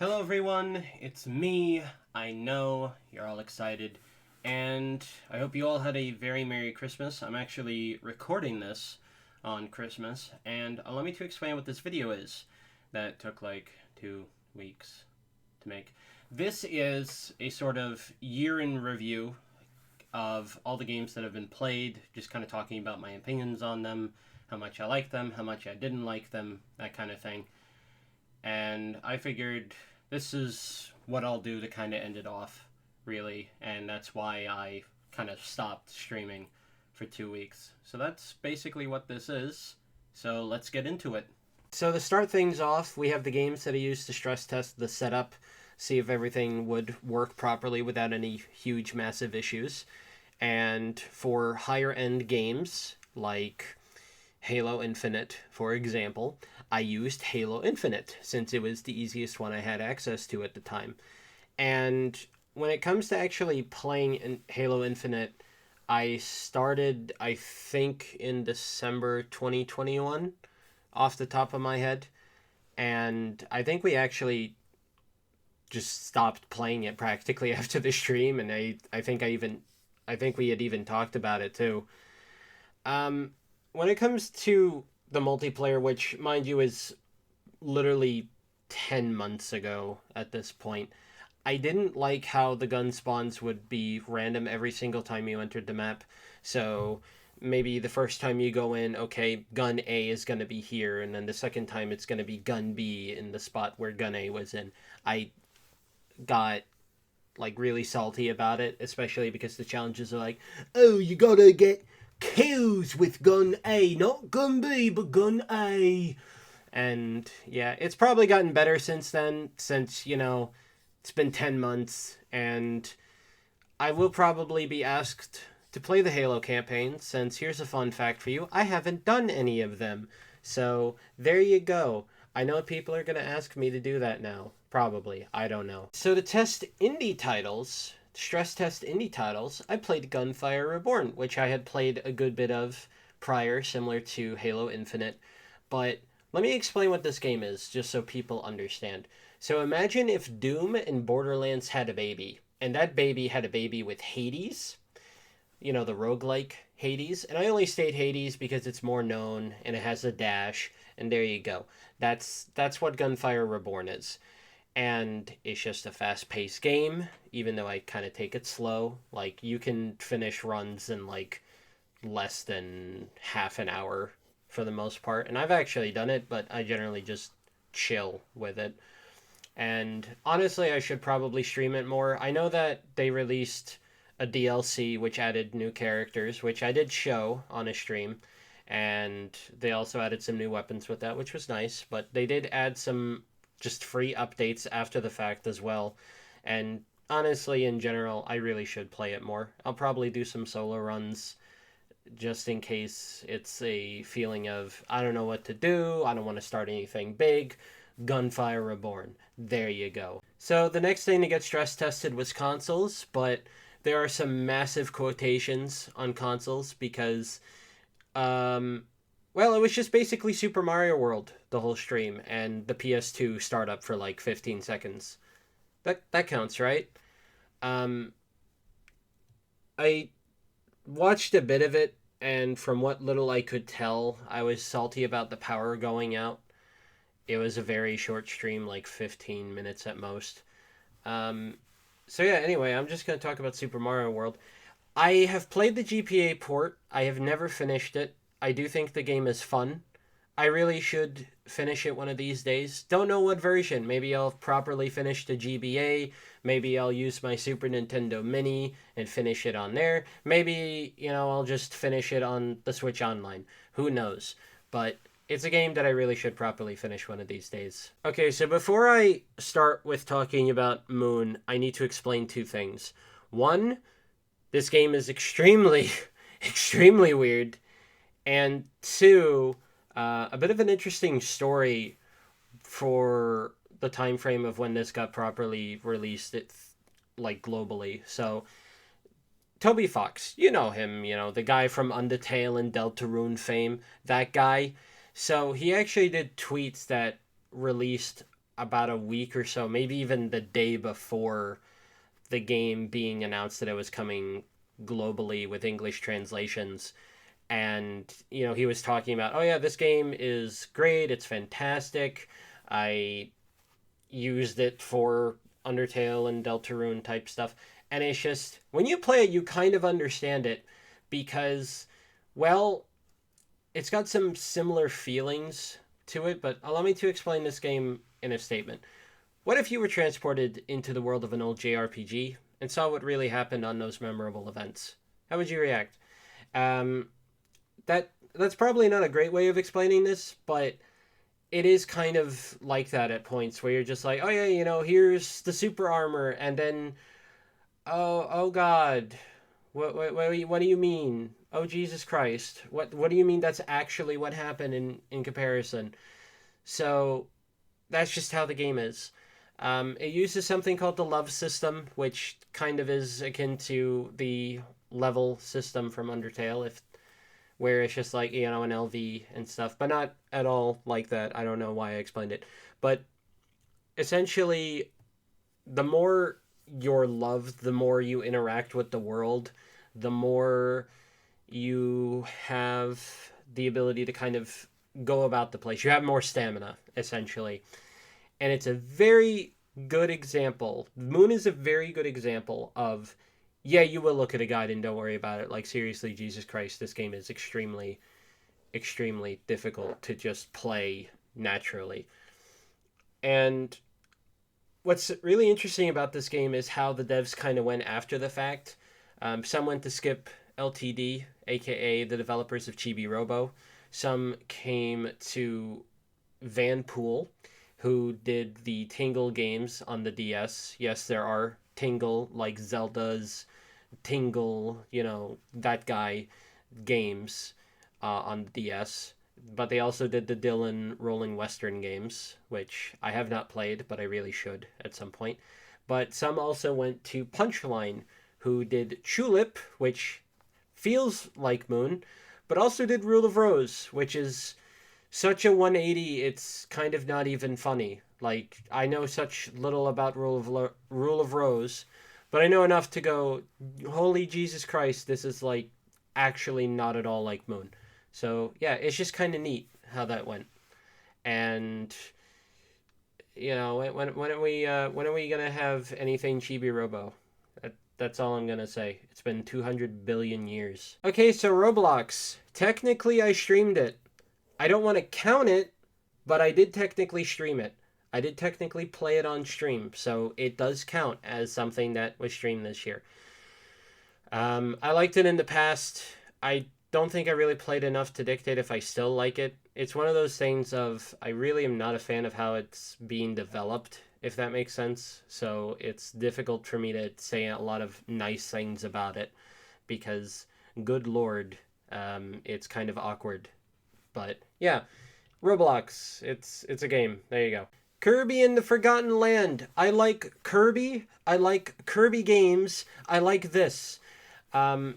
Hello everyone, it's me. I know you're all excited, and I hope you all had a very Merry Christmas. I'm actually recording this on Christmas, and allow me to explain what this video is that took like 2 weeks to make. This is a sort of year in review of all the games that have been played, just kind of talking about my opinions on them, how much I like them, how much I didn't like them, that kind of thing. And I figured this is what I'll do to kind of end it off, really, and that's why I kind of stopped streaming for 2 weeks. So that's basically what this is. So let's get into it. So to start things off, we have the games that I used to stress test the setup, see if everything would work properly without any huge, massive issues. And for higher end games, like Halo Infinite, for example, I used Halo Infinite since it was the easiest one I had access to at the time. And when it comes to actually playing in Halo Infinite, I started, I think, in December 2021, off the top of my head. And I think we actually just stopped playing it practically after the stream, and I think we had even talked about it too. Um, when it comes to the multiplayer, which, mind you, is literally 10 months ago at this point, I didn't like how the gun spawns would be random every single time you entered the map. So maybe the first time you go in, okay, gun A is going to be here, and then the second time it's going to be gun B in the spot where gun A was in. I got like really salty about it, especially because the challenges are like, oh, you gotta get kills with gun A, not gun B, but gun A. And yeah, it's probably gotten better since then, since, it's been 10 months, and I will probably be asked to play the Halo campaign, since here's a fun fact for you, I haven't done any of them. So there you go. I know people are going to ask me to do that now. Probably. I don't know. So to test indie titles, stress test indie titles, I played Gunfire Reborn, which I had played a good bit of prior, similar to Halo Infinite. But let me explain what this game is, just so people understand. So imagine if Doom and Borderlands had a baby, and that baby had a baby with Hades, the roguelike Hades. And I only state Hades because it's more known and it has a dash, and there you go. That's what Gunfire Reborn is. And it's just a fast-paced game, even though I kind of take it slow. Like, you can finish runs in like less than half an hour for the most part. And I've actually done it, but I generally just chill with it. And honestly, I should probably stream it more. I know that they released a DLC which added new characters, which I did show on a stream. And they also added some new weapons with that, which was nice. But they did add some just free updates after the fact as well. And honestly, in general, I really should play it more. I'll probably do some solo runs just in case it's a feeling of I don't know what to do, I don't want to start anything big. Gunfire Reborn. There you go. So the next thing to get stress tested was consoles, but there are some massive quotations on consoles because, well, it was just basically Super Mario World the whole stream, and the PS2 startup for like 15 seconds. That counts, right? Um, I watched a bit of it, and from what little I could tell, I was salty about the power going out. It was a very short stream, like 15 minutes at most. Um, so yeah, anyway, I'm just going to talk about Super Mario World. I have played the GPA port. I have never finished it. I do think the game is fun. I really should finish it one of these days. Don't know what version. Maybe I'll properly finish the GBA. Maybe I'll use my Super Nintendo Mini and finish it on there. Maybe, I'll just finish it on the Switch Online. Who knows? But it's a game that I really should properly finish one of these days. Okay, so before I start with talking about Moon, I need to explain two things. One, this game is extremely, extremely weird. And two, a bit of an interesting story for the time frame of when this got properly released, like globally. So Toby Fox, you know him, the guy from Undertale and Deltarune fame, that guy. So he actually did tweets that released about a week or so, maybe even the day before the game being announced that it was coming globally with English translations. And, he was talking about, oh, yeah, this game is great. It's fantastic. I used it for Undertale and Deltarune type stuff. And it's just, when you play it, you kind of understand it because, well, it's got some similar feelings to it, but allow me to explain this game in a statement. What if you were transported into the world of an old JRPG and saw what really happened on those memorable events? How would you react? Um, that's probably not a great way of explaining this, but it is kind of like that at points where you're just like, oh yeah, here's the super armor, and then oh god, what do you mean? Oh Jesus Christ, what do you mean? That's actually what happened in comparison. So that's just how the game is. It uses something called the love system, which kind of is akin to the level system from Undertale, if where it's just like an LV and stuff, but not at all like that. I don't know why I explained it, but essentially, the more you're loved, the more you interact with the world, the more you have the ability to kind of go about the place. You have more stamina, essentially. And it's a very good example. Moon is a very good example of, yeah, you will look at a guide and don't worry about it. Like, seriously, Jesus Christ, this game is extremely, extremely difficult to just play naturally. And what's really interesting about this game is how the devs kind of went after the fact. Some went to skip LTD, aka the developers of Chibi Robo. Some came to Vanpool, who did the Tingle games on the DS. Yes, there are Tingle, like Zelda's Tingle, that guy games on the DS. But they also did the Dylan Rolling Western games, which I have not played, but I really should at some point. But some also went to Punchline, who did Tulip, which feels like Moon, but also did Rule of Rose, which is such a 180, it's kind of not even funny. Like, I know such little about Rule of Rose, but I know enough to go, holy Jesus Christ, this is like actually not at all like Moon. So yeah, it's just kind of neat how that went. And when are we gonna have anything Chibi Robo? That's all I'm gonna say. It's been 200 billion years. Okay, so Roblox. Technically, I streamed it. I don't want to count it, but I did technically stream it. I did technically play it on stream, so it does count as something that was streamed this year. I liked it in the past. I don't think I really played enough to dictate if I still like it. It's one of those things of I really am not a fan of how it's being developed, if that makes sense. So it's difficult for me to say a lot of nice things about it because, good lord, it's kind of awkward. But yeah, Roblox. It's a game. There you go. Kirby and the Forgotten Land. I like Kirby. I like Kirby games. I like this.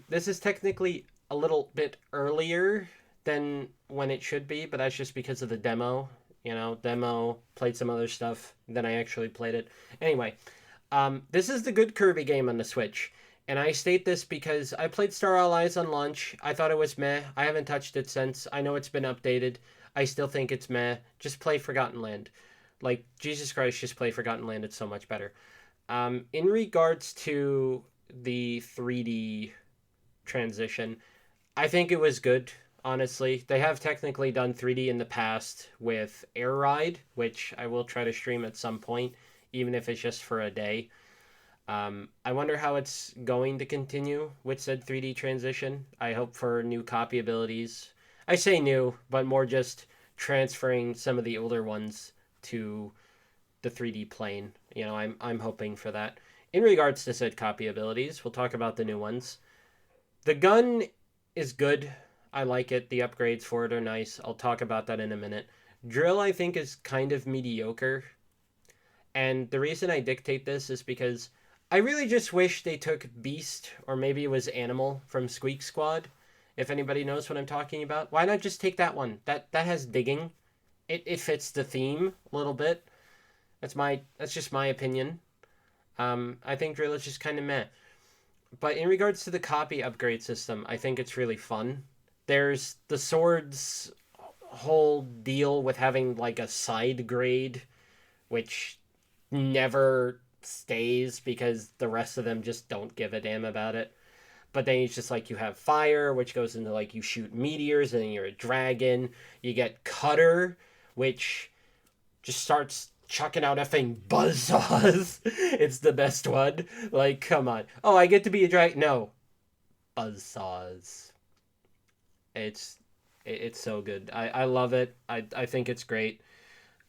This is technically a little bit earlier than when it should be, but that's just because of the demo. Demo, played some other stuff, then I actually played it. Anyway, this is the good Kirby game on the Switch. And I state this because I played Star Allies on launch. I thought it was meh. I haven't touched it since. I know it's been updated. I still think it's meh. Just play Forgotten Land. Like, Jesus Christ, just play Forgotten Land. It's so much better. In regards to the 3D transition, I think it was good, honestly. They have technically done 3D in the past with Air Ride, which I will try to stream at some point, even if it's just for a day. I wonder how it's going to continue with said 3D transition. I hope for new copy abilities. I say new, but more just transferring some of the older ones to the 3D plane. I'm hoping for that. In regards to said copy abilities, we'll talk about the new ones. The gun is good. I like it. The upgrades for it are nice. I'll talk about that in a minute. Drill, I think, is kind of mediocre. And the reason I dictate this is because I really just wish they took Beast, or maybe it was Animal, from Squeak Squad. If anybody knows what I'm talking about. Why not just take that one? That has digging. It fits the theme a little bit. That's just my opinion. I think drill is just kind of meh. But in regards to the copy upgrade system, I think it's really fun. There's the swords whole deal with having like a side grade, which never stays because the rest of them just don't give a damn about it. But then it's just like you have fire, which goes into like you shoot meteors, and then you're a dragon. You get cutter, which just starts chucking out effing buzzsaws. It's the best one. Like, come on. Oh, I get to be a dragon. No, buzzsaws. It's it's so good. I love it. I think it's great.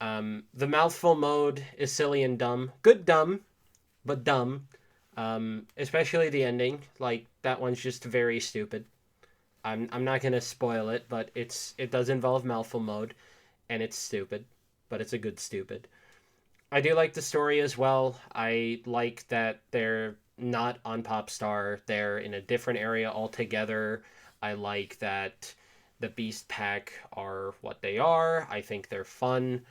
The mouthful mode is silly and dumb. Good dumb, but dumb. Especially the ending. Like that one's just very stupid. I'm not gonna spoil it, but it does involve mouthful mode, and it's stupid, but it's a good stupid. I do like the story as well. I like that they're not on Popstar. They're in a different area altogether. I like that the Beast Pack are what they are. I think they're fun.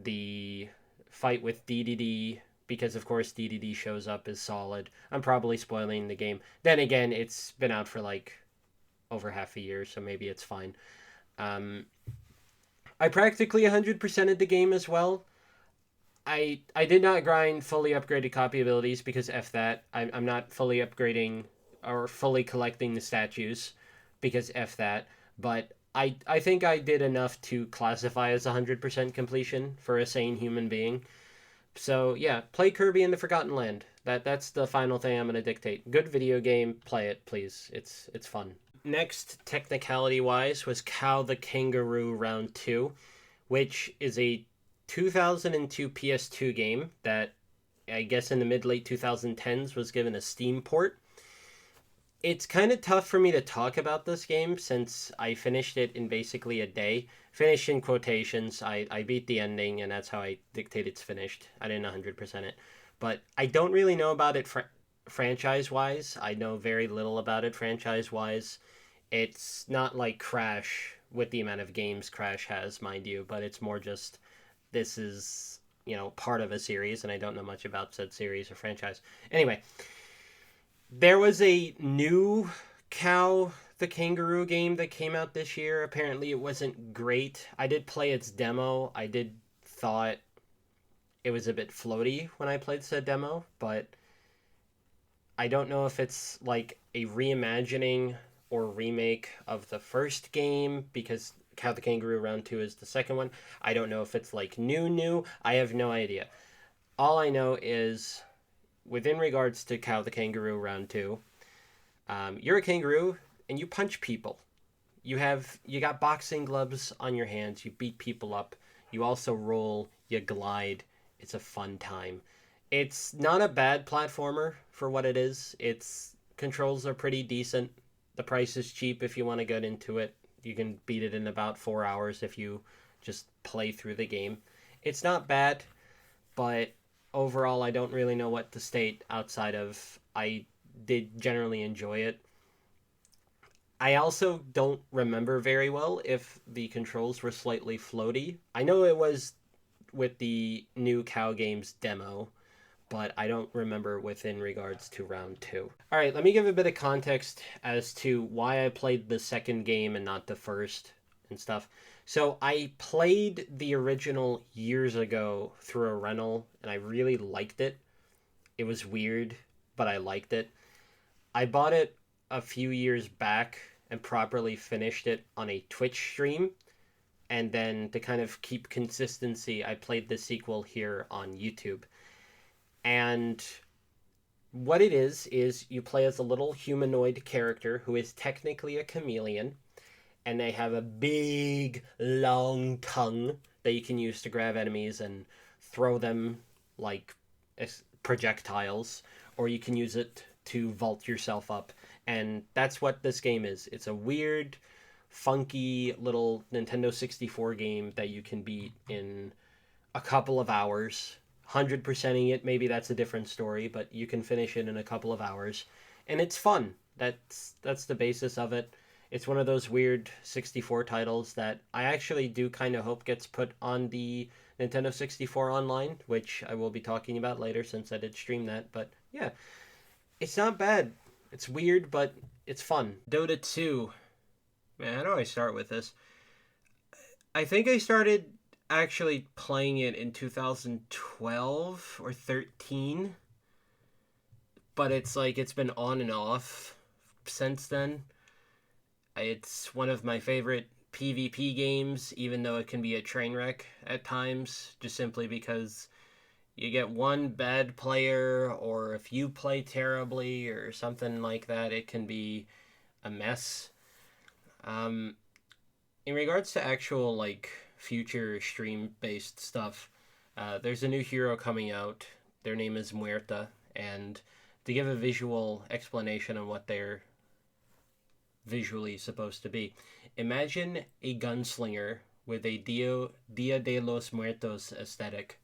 The fight with DDD, because of course DDD shows up, is solid. I'm probably spoiling the game. Then again, it's been out for like over half a year, so maybe it's fine. Um, I practically 100%ed the game as well. I did not grind fully upgraded copy abilities because F that. I'm not fully upgrading or fully collecting the statues because F that. But I think I did enough to classify as 100% completion for a sane human being. So yeah, play Kirby in the Forgotten Land. That's the final thing I'm gonna dictate. Good video game, play it, please. It's fun. Next, technicality wise, was Cow the Kangaroo Round 2, which is a 2002 PS2 game that I guess in the mid late 2010s was given a Steam port. It's kind of tough for me to talk about this game since I finished it in basically a day. Finished in quotations. I beat the ending, and that's how I dictate it's finished. I didn't 100% it. But I don't really know about it franchise wise. I know very little about it franchise wise. It's not like Crash with the amount of games Crash has, mind you, but it's more just this is, part of a series, and I don't know much about said series or franchise. Anyway, there was a new Cow the Kangaroo game that came out this year. Apparently, it wasn't great. I did play its demo. I did thought it was a bit floaty when I played said demo, but I don't know if it's like a reimagining or remake of the first game because Cow the Kangaroo Round 2 is the second one. I don't know if it's like new. I have no idea. All I know is within regards to Cow the Kangaroo Round 2, you're a kangaroo and you punch people. You got boxing gloves on your hands. You beat people up. You also roll. You glide. It's a fun time. It's not a bad platformer for what it is. Its controls are pretty decent. The price is cheap if you want to get into it. You can beat it in about 4 hours if you just play through the game. It's not bad, but overall, I don't really know what to state outside of I did generally enjoy it. I also don't remember very well if the controls were slightly floaty. I know it was with the new Cow Games demo, but I don't remember within regards to round two. All right, let me give a bit of context as to why I played the second game and not the first and stuff. So I played the original years ago through a rental, and I really liked it. It was weird, but I liked it. I bought it a few years back and properly finished it on a Twitch stream. And then to kind of keep consistency, I played the sequel here on YouTube. And what it is you play as a little humanoid character who is technically a chameleon, and they have a big, long tongue that you can use to grab enemies and throw them like projectiles, or you can use it to vault yourself up. And that's what this game is. It's a weird, funky little Nintendo 64 game that you can beat in a couple of hours. 100%ing it, maybe that's a different story, but you can finish it in a couple of hours. And it's fun. That's the basis of it. It's one of those weird 64 titles that I actually do kind of hope gets put on the Nintendo 64 Online, which I will be talking about later since I did stream that. But yeah, it's not bad. It's weird, but it's fun. Dota 2. Man, how do I start with this? I think I started actually playing it in 2012 or 13, but it's like it's been on and off since then. It's one of my favorite PvP games, even though it can be a train wreck at times, just simply because you get one bad player, or if you play terribly or something like that, it can be a mess. Um, in regards to actual like future stream based stuff, there's a new hero coming out. Their name is Muerta, and to give a visual explanation on what they're visually supposed to be, imagine a gunslinger with a Dia de los Muertos aesthetic.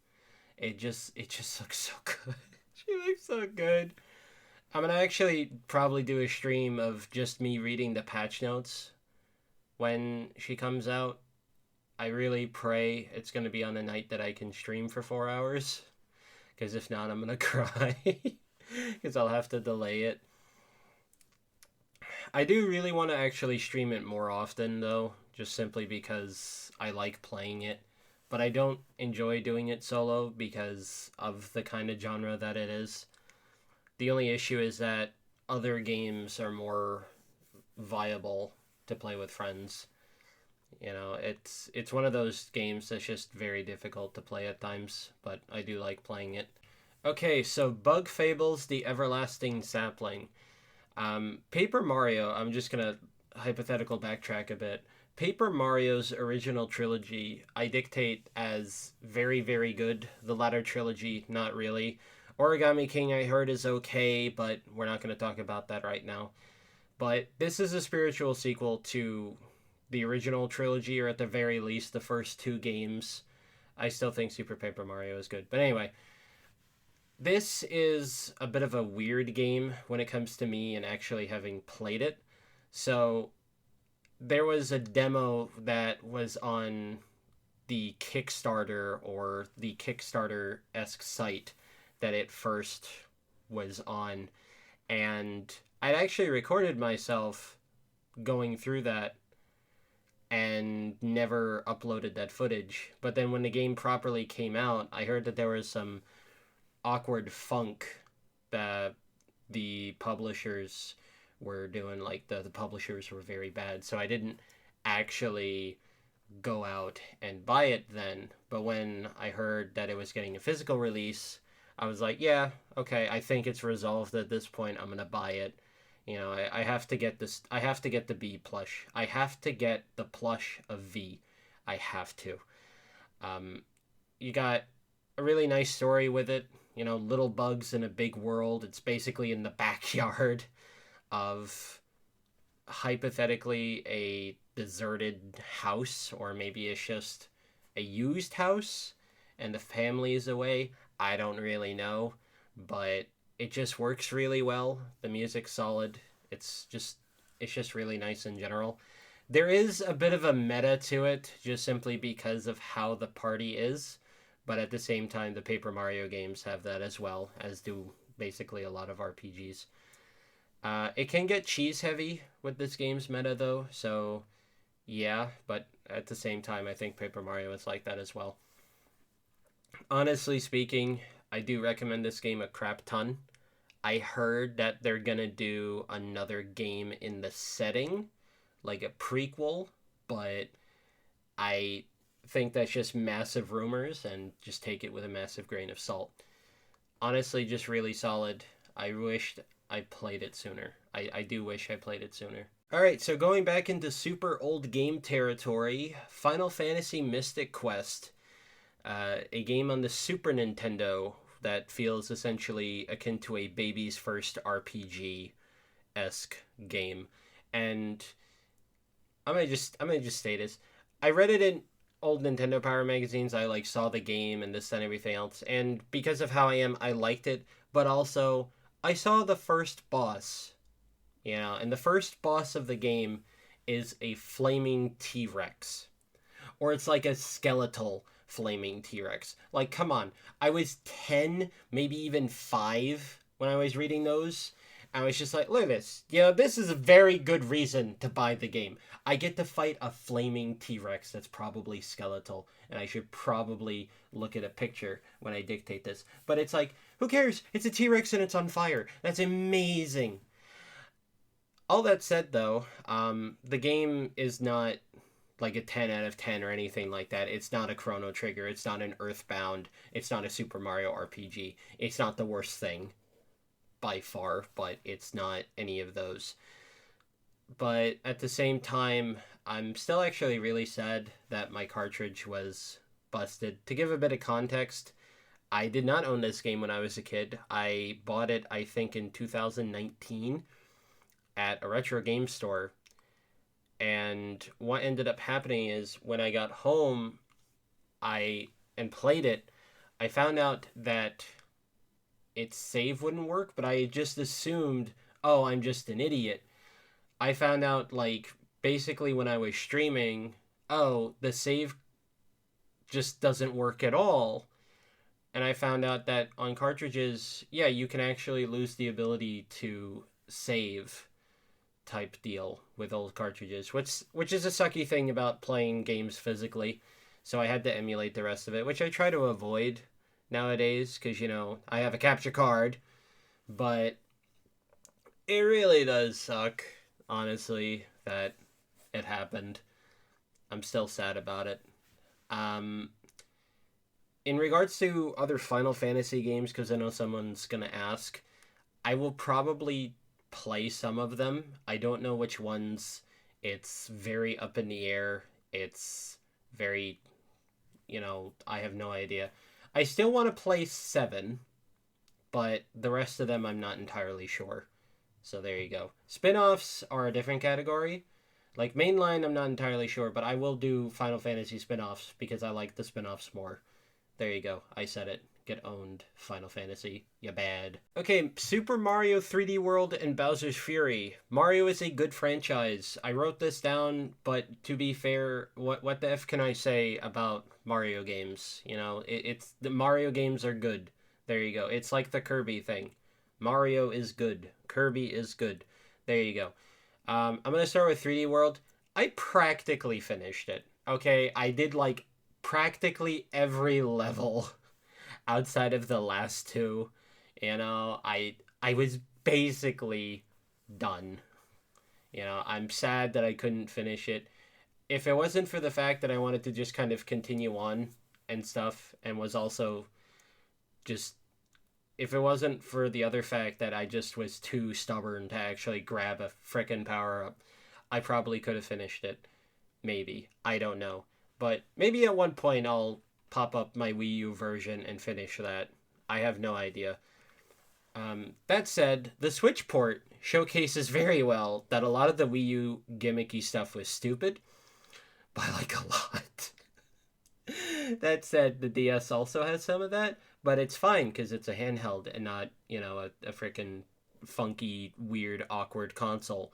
It just looks so good. She looks so good. I'm gonna actually probably do a stream of just me reading the patch notes when she comes out. I really pray it's gonna be on a night that I can stream for 4 hours, because if not, I'm gonna cry because I'll have to delay it. I do really want to actually stream it more often, though, just simply because I like playing it. But I don't enjoy doing it solo because of the kind of genre that it is. The only issue is that other games are more viable to play with friends. You know, it's one of those games that's just very difficult to play at times, but I do like playing it. Okay, so Bug Fables: The Everlasting Sapling. Paper Mario, I'm just gonna hypothetical backtrack a bit. Paper Mario's original trilogy, I dictate as very, very good. The latter trilogy, not really. Origami King, I heard, is okay, but we're not going to talk about that right now. But this is a spiritual sequel to the original trilogy, or at the very least, the first two games. I still think Super Paper Mario is good. But anyway, this is a bit of a weird game when it comes to me and actually having played it. So there was a demo that was on the Kickstarter, or the Kickstarter-esque site that it first was on, and I'd actually recorded myself going through that and never uploaded that footage. But then when the game properly came out, I heard that there was some awkward funk that the publishers were doing. Like the publishers were very bad, so I didn't actually go out and buy it then. But when I heard that it was getting a physical release, I was like, yeah, okay, I think it's resolved at this point. I'm gonna buy it. You know, I have to get this. I have to get the B plush. I have to get the plush of V. I have to. Um, you got a really nice story with it. You know, little bugs in a big world. It's basically in the backyard of hypothetically a deserted house, or maybe it's just a used house and the family is away. I don't really know, but it just works really well. The music's solid. It's just really nice in general. There is a bit of a meta to it, just simply because of how the party is, but at the same time, the Paper Mario games have that as well, as do basically a lot of RPGs. It can get cheese heavy with this game's meta, though, so yeah, but at the same time, I think Paper Mario is like that as well. Honestly speaking, I do recommend this game a crap ton. I heard that they're gonna do another game in the setting, like a prequel, but I think that's just massive rumors, and just take it with a massive grain of salt. Honestly, just really solid. I wished I played it sooner. I do wish I played it sooner. Alright, so going back into super old game territory, Final Fantasy Mystic Quest, a game on the Super Nintendo that feels essentially akin to a baby's first RPG esque game. And I'm gonna just say this. I read it in old Nintendo Power magazines. I like saw the game and this and everything else. And because of how I am, I liked it. But also, I saw the first boss. Yeah, and the first boss of the game is a flaming T Rex, or it's like a skeletal flaming T-Rex. Like, come on. I was 10, maybe even 5 when I was reading those. I was just like, look at this. You know, this is a very good reason to buy the game. I get to fight a flaming T-Rex that's probably skeletal, and I should probably look at a picture when I dictate this. But it's like, who cares? It's a T-Rex and it's on fire. That's amazing. All that said, though, the game is not like a 10 out of 10 or anything like that. It's not a Chrono Trigger. It's not an Earthbound. It's not a Super Mario RPG. It's not the worst thing by far, but it's not any of those. But at the same time, I'm still actually really sad that my cartridge was busted. To give a bit of context, I did not own this game when I was a kid. I bought it, I think, in 2019 at a retro game store. And what ended up happening is when I got home, I and played it, I found out that its save wouldn't work, but I just assumed, oh, I'm just an idiot. I found out, like, basically when I was streaming, oh, the save just doesn't work at all. And I found out that on cartridges, yeah, you can actually lose the ability to save type deal with old cartridges, which is a sucky thing about playing games physically. So I had to emulate the rest of it, which I try to avoid nowadays because, you know, I have a capture card, but it really does suck, honestly, that it happened. I'm still sad about it. Um, in regards to other Final Fantasy games, because I know someone's going to ask, I will probably play some of them. I don't know which ones. It's very up in the air. It's very, you know, I have no idea. I still want to play 7, but the rest of them I'm not entirely sure. So there you go. Spin-offs are a different category. Like mainline, I'm not entirely sure, but I will do Final Fantasy spin-offs because I like the spin-offs more. There you go. I said it. Get owned, Final Fantasy. You bad. Okay, Super Mario 3D World and Bowser's Fury. Mario is a good franchise. I wrote this down, but to be fair, what the F can I say about Mario games? You know, it's the Mario games are good. There you go. It's like the Kirby thing. Mario is good. Kirby is good. There you go. I'm going to start with 3D World. I practically finished it. Okay, I did like practically every level outside of the last two. You know, I was basically done. You know, I'm sad that I couldn't finish it. If it wasn't for the fact that I wanted to just kind of continue on and stuff, and was also just, if it wasn't for the other fact that I just was too stubborn to actually grab a frickin' power up, I probably could have finished it. Maybe. I don't know. But maybe at one point I'll pop up my Wii U version and finish that. I have no idea. That said, the Switch port showcases very well that a lot of the Wii U gimmicky stuff was stupid, by like a lot. That said, the DS also has some of that, but it's fine because it's a handheld and not, you know, a freaking funky, weird, awkward console.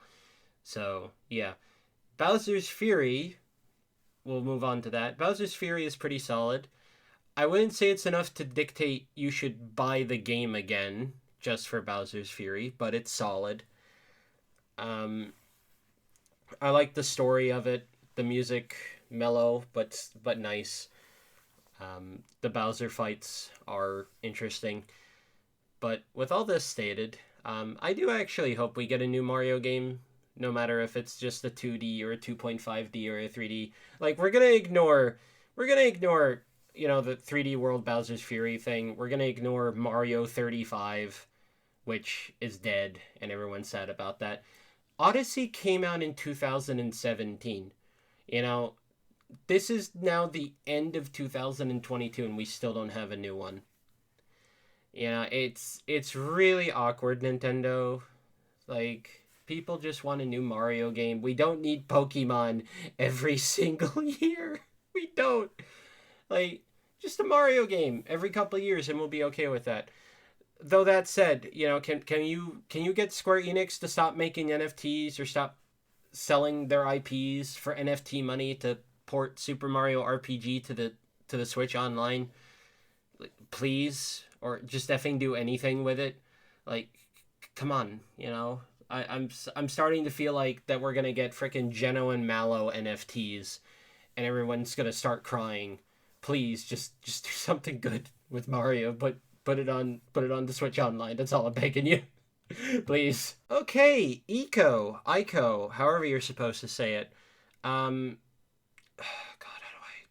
So, yeah. Bowser's Fury, we'll move on to that. Bowser's Fury is pretty solid. I wouldn't say it's enough to dictate you should buy the game again just for Bowser's Fury, but it's solid. Um, I like the story of it. The music mellow but nice. The Bowser fights are interesting. But with all this stated, I do actually hope we get a new Mario game, no matter if it's just a 2D or a 2.5D or a 3D. Like we're gonna ignore, you know, the 3D World Bowser's Fury thing. We're gonna ignore Mario 35, which is dead, and everyone's sad about that. Odyssey came out in 2017. You know, this is now the end of 2022 and we still don't have a new one. You know, it's really awkward, Nintendo. Like, people just want a new Mario game. We don't need Pokemon every single year. We don't. Like, just a Mario game every couple of years and we'll be okay with that. Though that said, you know, can you get Square Enix to stop making NFTs or stop selling their IPs for NFT money to port Super Mario RPG to the to the Switch Online, please, or just effing do anything with it. Like, come on, you know. I'm starting to feel like that we're gonna get freaking Geno and Mallow NFTs, and everyone's gonna start crying. Please, just do something good with Mario, but put it on the Switch Online. That's all I'm begging you. Please. Okay, Ico, however you're supposed to say it. Um, God,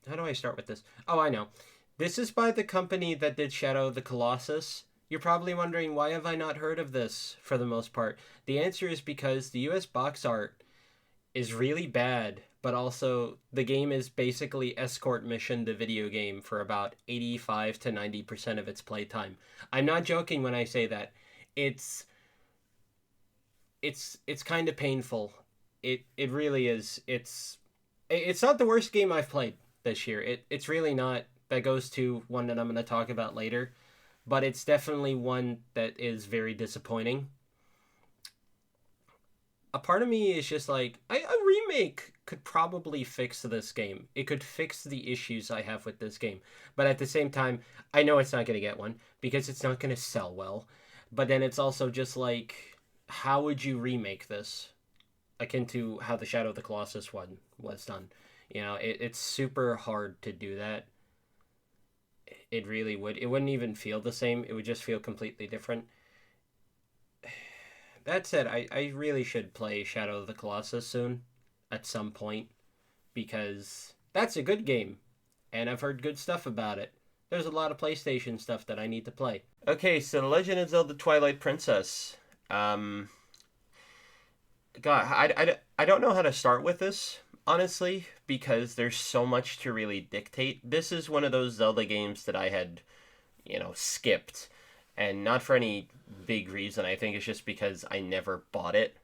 how do I start with this? Oh, I know. This is by the company that did Shadow of the Colossus. You're probably wondering, why have I not heard of this for the most part? The answer is because the US box art is really bad, but also the game is basically escort mission the video game for about 85 to 90% of its playtime. I'm not joking when I say that. It's it's kind of painful. It really is. It's not the worst game I've played this year. It's really not. That goes to one that I'm going to talk about later, but it's definitely one that is very disappointing. A part of me is just like, a remake could probably fix this game. It could fix the issues I have with this game. But at the same time, I know it's not going to get one because it's not going to sell well. But then it's also just like, how would you remake this? Akin to how the Shadow of the Colossus one was done. You know, it's super hard to do that. It really would. It wouldn't even feel the same. It would just feel completely different. That said, I really should play Shadow of the Colossus soon at some point because that's a good game and I've heard good stuff about it. There's a lot of PlayStation stuff that I need to play. Okay, so The Legend of Zelda Twilight Princess. God, I don't know how to start with this, honestly, because there's so much to really dictate. This is one of those Zelda games that I had, skipped. And not for any big reason. I think it's just because I never bought it.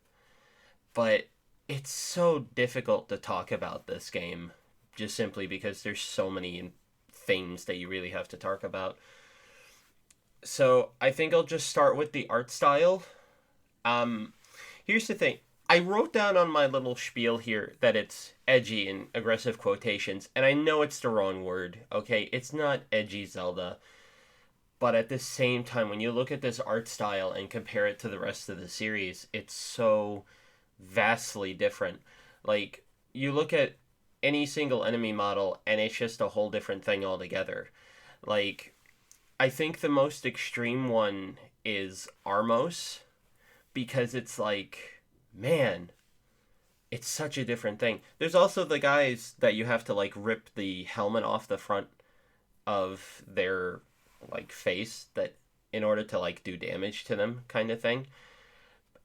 But it's so difficult to talk about this game just simply because there's so many things that you really have to talk about. So I think I'll just start with the art style. Um, Here's the thing. I wrote down on my little spiel here that it's edgy in aggressive quotations, and I know it's the wrong word, okay? It's not edgy Zelda. But at the same time, when you look at this art style and compare it to the rest of the series, it's so vastly different. Like, you look at any single enemy model, and it's just a whole different thing altogether. Like, I think the most extreme one is Armos, because it's like, man, it's such a different thing. There's also the guys that you have to, like, rip the helmet off the front of their like face that in order to like do damage to them kind of thing,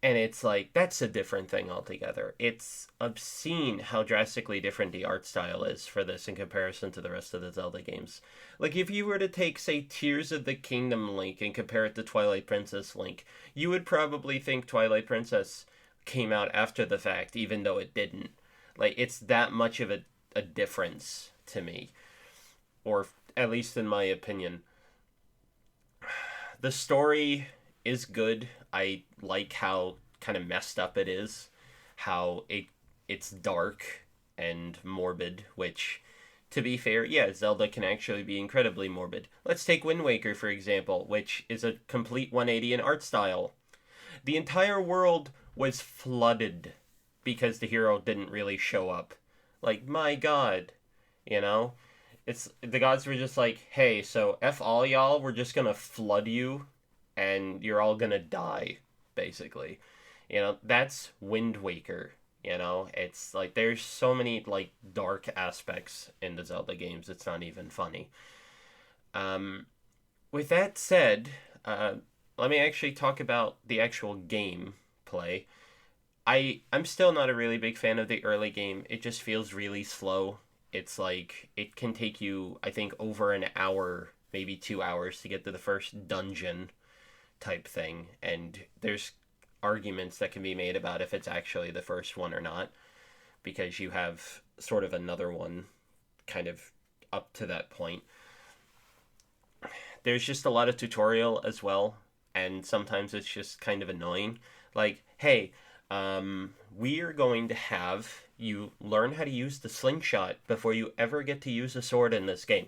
and it's like that's a different thing altogether. It's obscene how drastically different the art style is for this in comparison to the rest of the Zelda games. Like if you were to take say Tears of the Kingdom Link and compare it to Twilight Princess Link, you would probably think Twilight Princess came out after the fact even though it didn't. Like it's that much of a difference to me, or at least in my opinion. The story is good. I like how kind of messed up it is, how it's dark and morbid, which to be fair, yeah, Zelda can actually be incredibly morbid. Let's take Wind Waker for example, which is a complete 180 in art style. The entire world was flooded because the hero didn't really show up. Like my god, you know? It's the gods were just like, hey, so F all y'all, we're just gonna flood you and you're all gonna die, basically. That's Wind Waker. It's like there's so many like dark aspects in the Zelda games, it's not even funny. Um, with that said, let me actually talk about the actual game play. I'm still not a really big fan of the early game. It just feels really slow. It's like it can take you, I think, over an hour, maybe 2 hours to get to the first dungeon type thing. And there's arguments that can be made about if it's actually the first one or not, because you have sort of another one kind of up to that point. There's just a lot of tutorial as well, and sometimes it's just kind of annoying. Like, hey, we are going to have you learn how to use the slingshot before you ever get to use a sword in this game.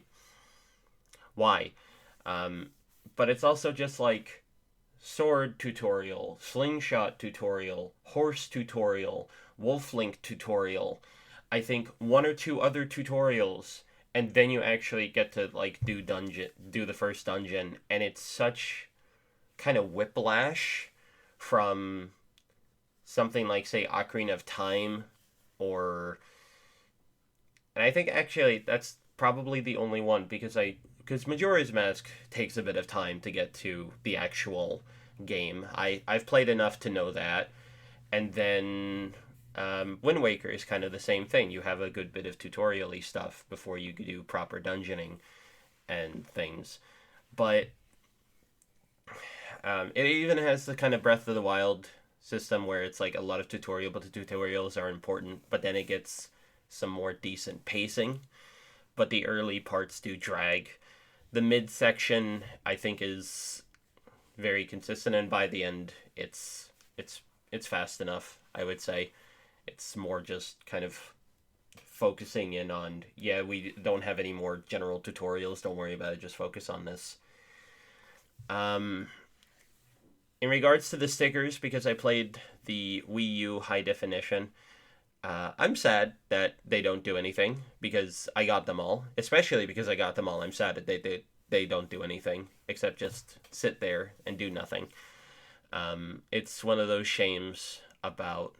why? Um, but it's also just like sword tutorial, slingshot tutorial, horse tutorial, wolf link tutorial. I think one or two other tutorials, and then you actually get to like do the first dungeon, and it's such kind of whiplash from something like say Ocarina of Time, or and I think actually that's probably the only one because Majora's Mask takes a bit of time to get to the actual game. I've played enough to know that, and then Wind Waker is kind of the same thing. You have a good bit of tutorial-y stuff before you do proper dungeoning and things, but it even has the kind of Breath of the Wild system where it's like a lot of tutorial, but the tutorials are important, but then it gets some more decent pacing. But the early parts do drag. The mid section, I think, is very consistent, and by the end, it's fast enough. I would say it's more just kind of focusing in on yeah, we don't have any more general tutorials. Don't worry about it. Just focus on this. Um, in regards to the stickers, because I played the Wii U high definition, I'm sad that they don't do anything because I got them all. Especially because I got them all. I'm sad that they don't do anything except just sit there and do nothing. It's one of those shames about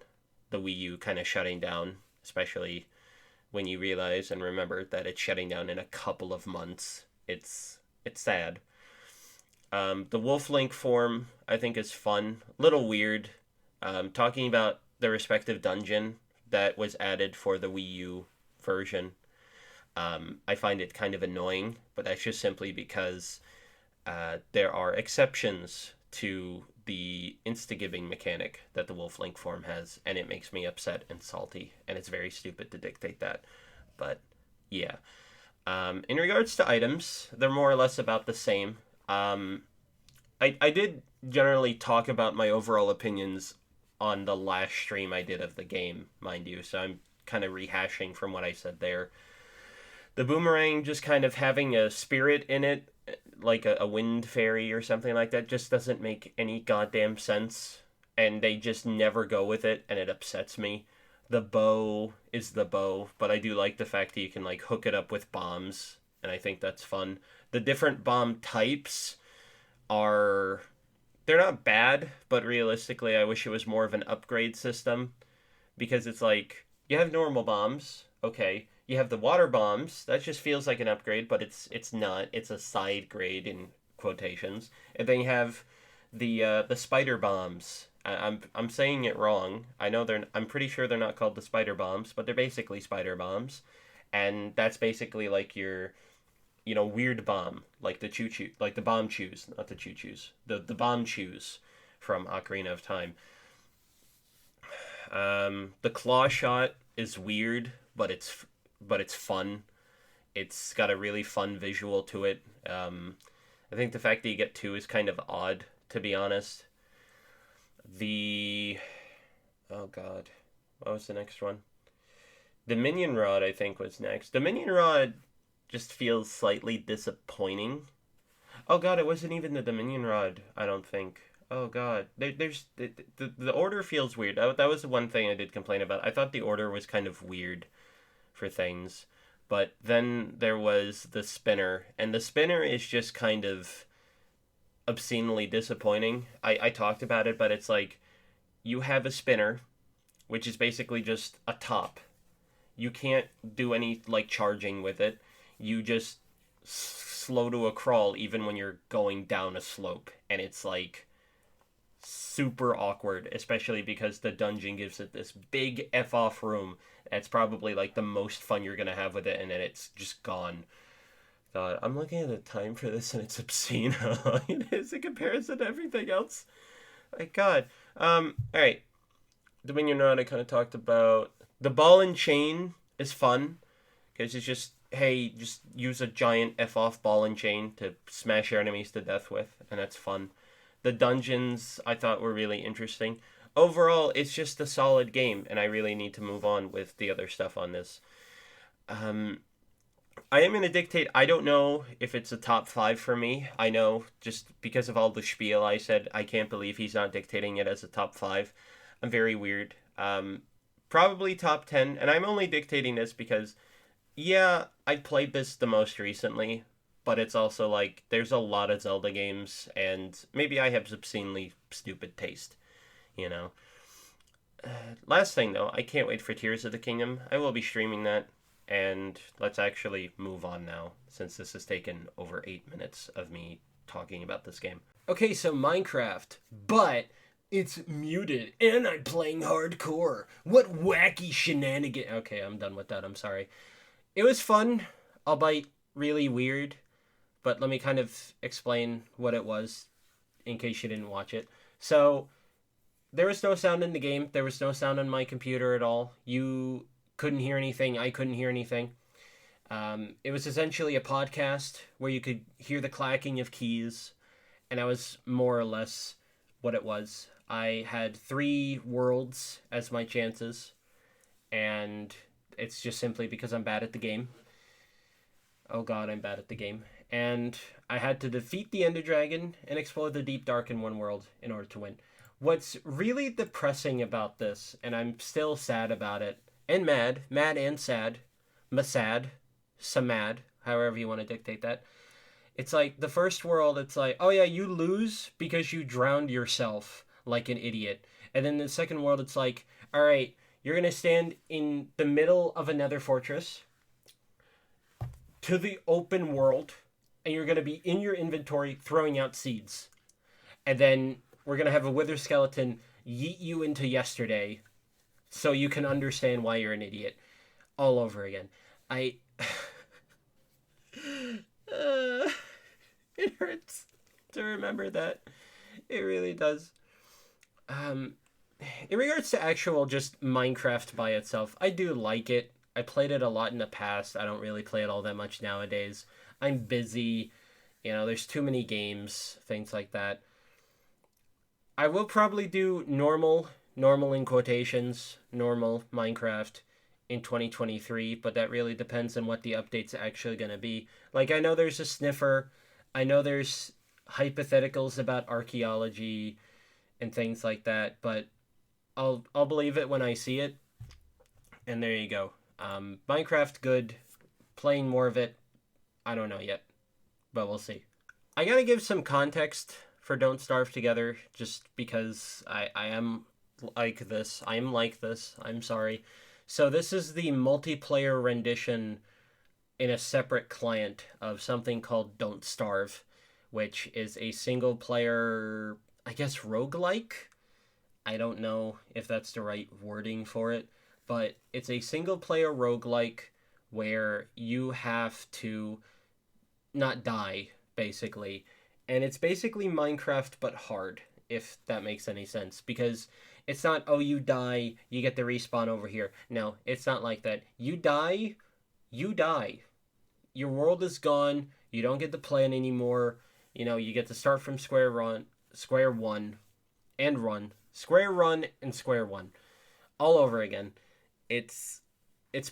the Wii U kind of shutting down, especially when you realize and remember that it's shutting down in a couple of months. It's sad. The Wolf Link form I think is fun, little weird. Talking about the respective dungeon that was added for the Wii U version, I find it kind of annoying, but that's just simply because there are exceptions to the insta-giving mechanic that the Wolf Link form has, and it makes me upset and salty, and it's very stupid to dictate that. But yeah. In regards to items, they're more or less about the same. I did generally talk about my overall opinions on the last stream I did of the game, mind you, so I'm kind of rehashing from what I said there. The boomerang just kind of having a spirit in it, like a wind fairy or something like that, just doesn't make any goddamn sense. And they just never go with it, and it upsets me. The bow is the bow, but I do like the fact that you can like hook it up with bombs, and I think that's fun. The different bomb types are they're not bad, but realistically, I wish it was more of an upgrade system because it's like you have normal bombs, okay. You have the water bombs. That just feels like an upgrade, but it's not. It's a side grade in quotations. And then you have the spider bombs. I'm saying it wrong. I know they're. I'm pretty sure they're not called the spider bombs, but they're basically spider bombs, and that's basically like your weird bomb, like the choo choo, like the bomb chews, not the choo chews, the bomb chews from Ocarina of Time. The claw shot is weird, but it's fun. It's got a really fun visual to it. I think the fact that you get two is kind of odd, to be honest. The oh god, what was the next one? The minion rod, I think, was next. The minion rod just feels slightly disappointing. Oh god, it wasn't even the Dominion Rod, I don't think. Oh god, there's the order feels weird. That was the one thing I did complain about. I thought the order was kind of weird for things, but then there was the spinner, and the spinner is just kind of obscenely disappointing. I talked about it, but it's like you have a spinner, which is basically just a top. You can't do any like charging with it. You just slow to a crawl even when you're going down a slope, and it's like super awkward, especially because the dungeon gives it this big f off room. That's probably like the most fun you're gonna have with it, and then it's just gone. God, I'm looking at the time for this, and it's obscene how long it is in comparison to everything else. My God. All right. Dominion Rod, I kind of talked about. The ball and chain is fun because it's just hey, just use a giant f off ball and chain to smash your enemies to death with, and that's fun. The dungeons I thought were really interesting. Overall, it's just a solid game, and I really need to move on with the other stuff on this. Um, I am going to dictate. I don't know if it's a top 5 for me. I know just because of all the spiel I said, I can't believe he's not dictating it as a top 5. I'm very weird. Probably top 10. And I'm only dictating this because, yeah, I played this the most recently. But it's also like, there's a lot of Zelda games. And maybe I have obscenely stupid taste, you know? Last thing though, I can't wait for Tears of the Kingdom. I will be streaming that. And let's actually move on now, since this has taken over 8 minutes of me talking about this game. Okay, so Minecraft, but it's muted, and I'm playing hardcore. What wacky shenanigan? Okay, I'm done with that. I'm sorry. It was fun, albeit really weird. But let me kind of explain what it was, in case you didn't watch it. So there was no sound in the game. There was no sound on my computer at all. You couldn't hear anything. I couldn't hear anything. It was essentially a podcast where you could hear the clacking of keys, and that was more or less what it was. I had 3 worlds as my chances, and it's just simply because I'm bad at the game. Oh god, I'm bad at the game. And I had to defeat the Ender Dragon and explore the deep dark in one world in order to win. What's really depressing about this, and I'm still sad about it, and mad and sad, masad, samad, however you want to dictate that. It's like the first world, it's like, oh yeah, you lose because you drowned yourself like an idiot. And then the second world, it's like, all right, you're going to stand in the middle of another fortress to the open world, and you're going to be in your inventory throwing out seeds. And then we're going to have a wither skeleton yeet you into yesterday so you can understand why you're an idiot all over again. It hurts to remember that. It really does. In regards to actual just Minecraft by itself, I do like it. I played it a lot in the past. I don't really play it all that much nowadays. I'm busy. There's too many games, things like that. I will probably do normal in quotations, normal Minecraft in 2023, but that really depends on what the update's actually going to be. Like, I know there's a sniffer. I know there's hypotheticals about archaeology and things like that, but I'll believe it when I see it. And there you go. Minecraft, good. Playing more of it, I don't know yet, but we'll see. I gotta give some context for Don't Starve Together, just because I am like this. I am like this. I'm sorry. So this is the multiplayer rendition in a separate client of something called Don't Starve, which is a single player, I guess, roguelike. I don't know if that's the right wording for it, but it's a single player roguelike where you have to not die, basically. And it's basically Minecraft but hard, if that makes any sense. Because it's not, oh, you die, you get the respawn over here. No, it's not like that. You die, you die. Your world is gone, you don't get to play it anymore. You get to start from square one, and run. Square run and square one. All over again. It's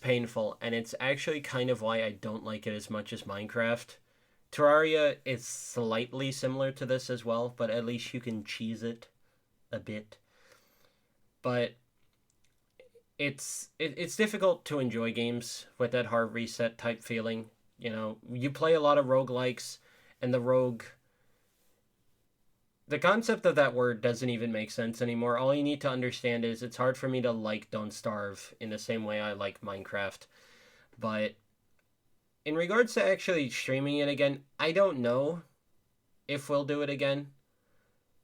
painful, and it's actually kind of why I don't like it as much as Minecraft. Terraria is slightly similar to this as well, but at least you can cheese it a bit. But it's difficult to enjoy games with that hard reset type feeling. You play a lot of roguelikes, and the concept of that word doesn't even make sense anymore. All you need to understand is it's hard for me to like Don't Starve in the same way I like Minecraft. But in regards to actually streaming it again, I don't know if we'll do it again.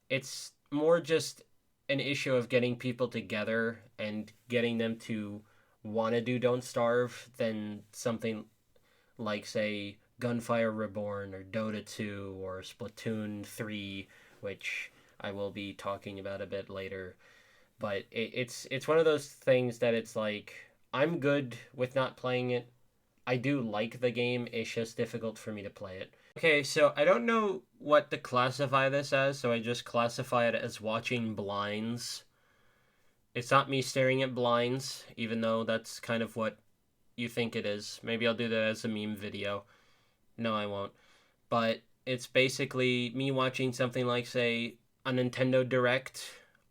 It's more just an issue of getting people together and getting them to want to do Don't Starve than something like, say, Gunfire Reborn or Dota 2 or Splatoon 3, which I will be talking about a bit later. But it's one of those things that it's like, I'm good with not playing it. I do like the game, it's just difficult for me to play it. Okay, so I don't know what to classify this as, so I just classify it as watching blinds. It's not me staring at blinds, even though that's kind of what you think it is. Maybe I'll do that as a meme video. No, I won't. But it's basically me watching something like, say, a Nintendo Direct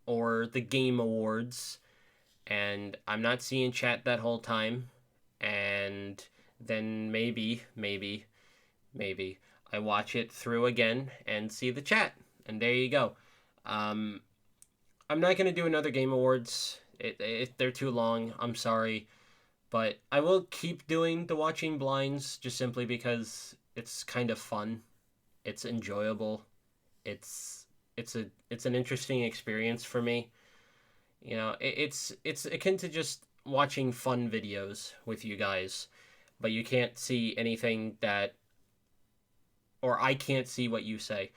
or the Game Awards, and I'm not seeing chat that whole time, and then maybe I watch it through again and see the chat, and there you go. Um, I'm not gonna do another Game Awards. They're too long. I'm sorry, but I will keep doing the watching blinds just simply because it's kind of fun. It's enjoyable. It's it's an interesting experience for me. You know, it's akin to just watching fun videos with you guys, but you can't see anything that, or I can't see what you say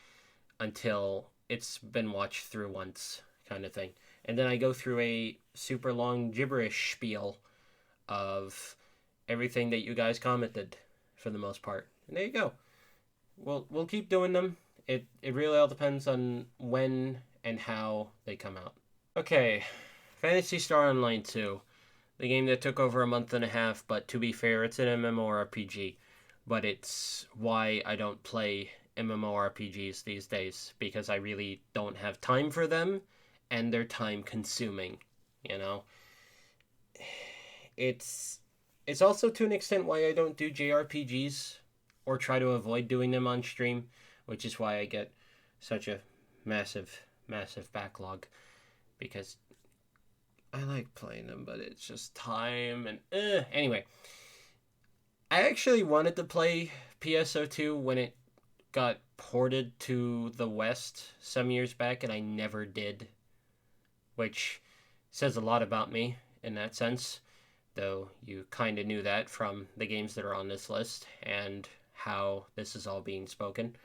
until it's been watched through once, kind of thing. And then I go through a super long gibberish spiel of everything that you guys commented for the most part. And there you go. We'll keep doing them. It really all depends on when and how they come out. Okay, Fantasy Star Online 2, the game that took over a month and a half, but to be fair, it's an MMORPG. But it's why I don't play MMORPGs these days, because I really don't have time for them, and they're time consuming, you know? It's it's also to an extent why I don't do JRPGs or try to avoid doing them on stream, which is why I get such a massive backlog, because I like playing them, but it's just time and anyway. I actually wanted to play PSO2 when it got ported to the West some years back, and I never did, which says a lot about me in that sense, though you kind of knew that from the games that are on this list and how this is all being spoken.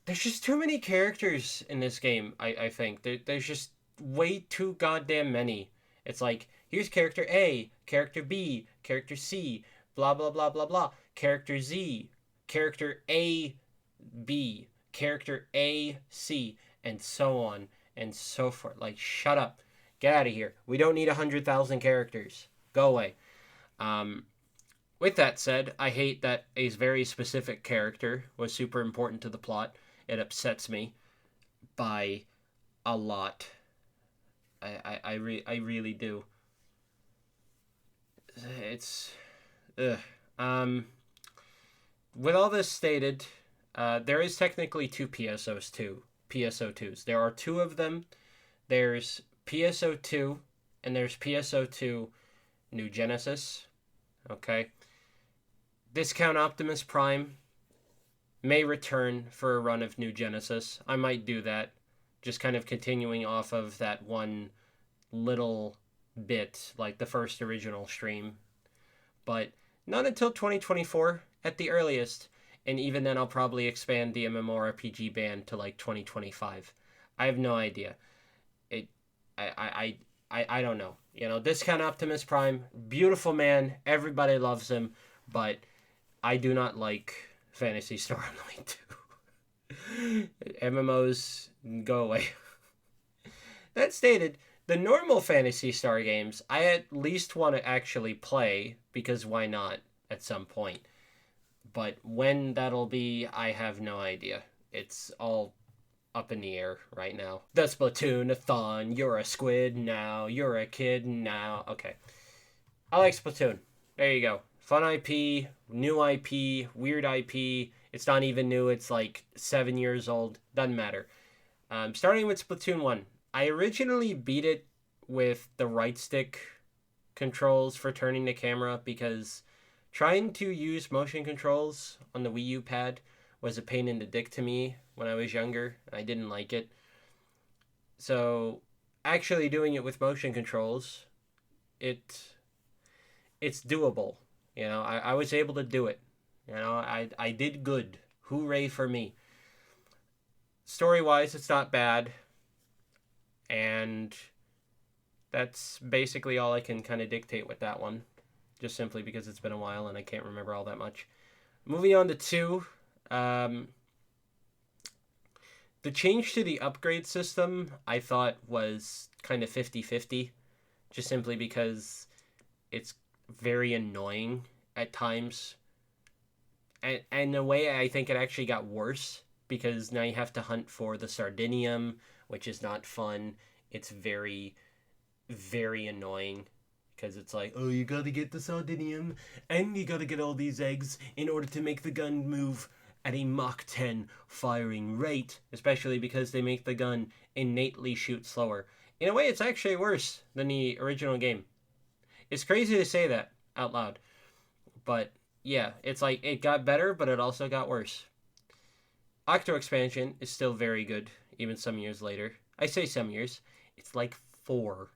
There's just too many characters in this game, I think. There's just way too goddamn many. It's like, here's character A, character B, character C, blah, blah, blah, blah, blah, character Z, character A, B, character A, C, and so on and so forth. Like, shut up. Get out of here. We don't need 100,000 characters. Go away. Um, with that said, I hate that a very specific character was super important to the plot. It upsets me by a lot. I really do. It's ugh. Um, with all this stated, there is technically two PSO2s. There are two of them. There's PSO2 and there's PSO2 New Genesis. Okay. Discount Optimus Prime may return for a run of New Genesis. I might do that. Just kind of continuing off of that one little bit, like the first original stream. But not until 2024 at the earliest. And even then, I'll probably expand the MMORPG ban to like 2025. I have no idea. It, I don't know. You know, Discount Optimus Prime, beautiful man. Everybody loves him. But I do not like Fantasy Star Online 2. MMOs, go away. That stated, the normal Fantasy Star games, I at least want to actually play, because why not at some point? But when that'll be, I have no idea. It's all up in the air right now. The Splatoon-a-thon, you're a squid now, you're a kid now. Okay. I like Splatoon. There you go. Fun IP, new IP, weird IP. It's not even new, it's like 7 years old. Doesn't matter. Starting with Splatoon 1. I originally beat it with the right stick controls for turning the camera, because trying to use motion controls on the Wii U pad was a pain in the dick to me when I was younger. I didn't like it. So actually doing it with motion controls, it's doable. You know, I was able to do it. You know, I did good. Hooray for me. Story wise, it's not bad. And that's basically all I can kind of dictate with that one. Just simply because it's been a while and I can't remember all that much. Moving on to 2. The change to the upgrade system I thought was kind of 50-50. Just simply because it's very annoying at times. And in a way, I think it actually got worse because now you have to hunt for the Sardinium, which is not fun. It's very, very annoying because it's like, oh, you gotta get the Sardinium and you gotta get all these eggs in order to make the gun move at a Mach 10 firing rate, especially because they make the gun innately shoot slower. In a way, it's actually worse than the original game. It's crazy to say that out loud, but yeah, it's like it got better, but it also got worse. Octo expansion is still very good, even some years later. I say some years. It's like 4